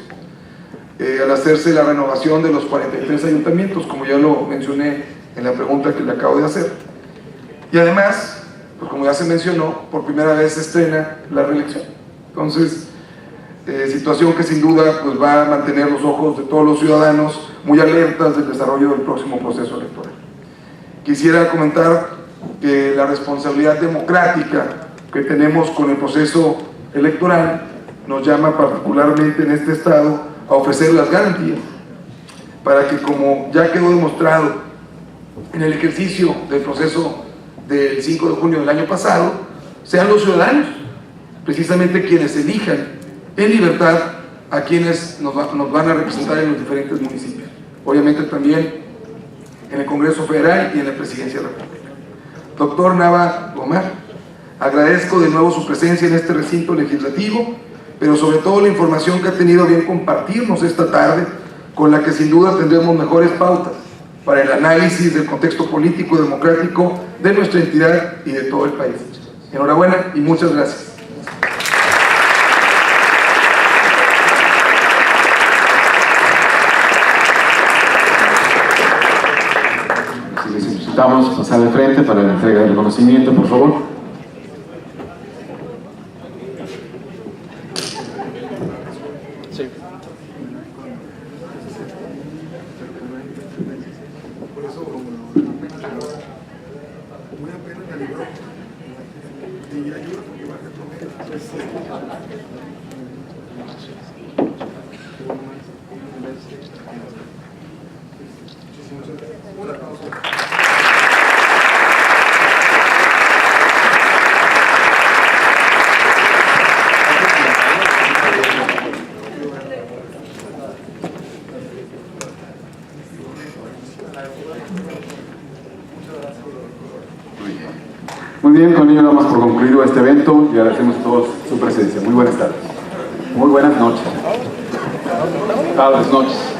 al hacerse la renovación de los 43 ayuntamientos, como ya lo mencioné en la pregunta que le acabo de hacer. Y además, pues como ya se mencionó, por primera vez se estrena la reelección. Entonces, situación que sin duda pues va a mantener los ojos de todos los ciudadanos muy alertas del desarrollo del próximo proceso electoral. Quisiera comentar que la responsabilidad democrática que tenemos con el proceso electoral nos llama particularmente en este estado a ofrecer las garantías para que, como ya quedó demostrado en el ejercicio del proceso del 5 de junio del año pasado, sean los ciudadanos precisamente quienes elijan en libertad a quienes nos van a representar en los diferentes municipios, obviamente también en el Congreso Federal y en la Presidencia de la República. Doctor Nava Gómez, agradezco de nuevo su presencia en este recinto legislativo, pero sobre todo la información que ha tenido a bien compartirnos esta tarde, con la que sin duda tendremos mejores pautas para el análisis del contexto político y democrático de nuestra entidad y de todo el país. Enhorabuena y muchas gracias. Necesitamos pasar al frente para la entrega del reconocimiento, por favor. Muy bien, con ello damos por concluido este evento y agradecemos a todos su presencia. Muy buenas tardes. Muy buenas noches. Buenas noches.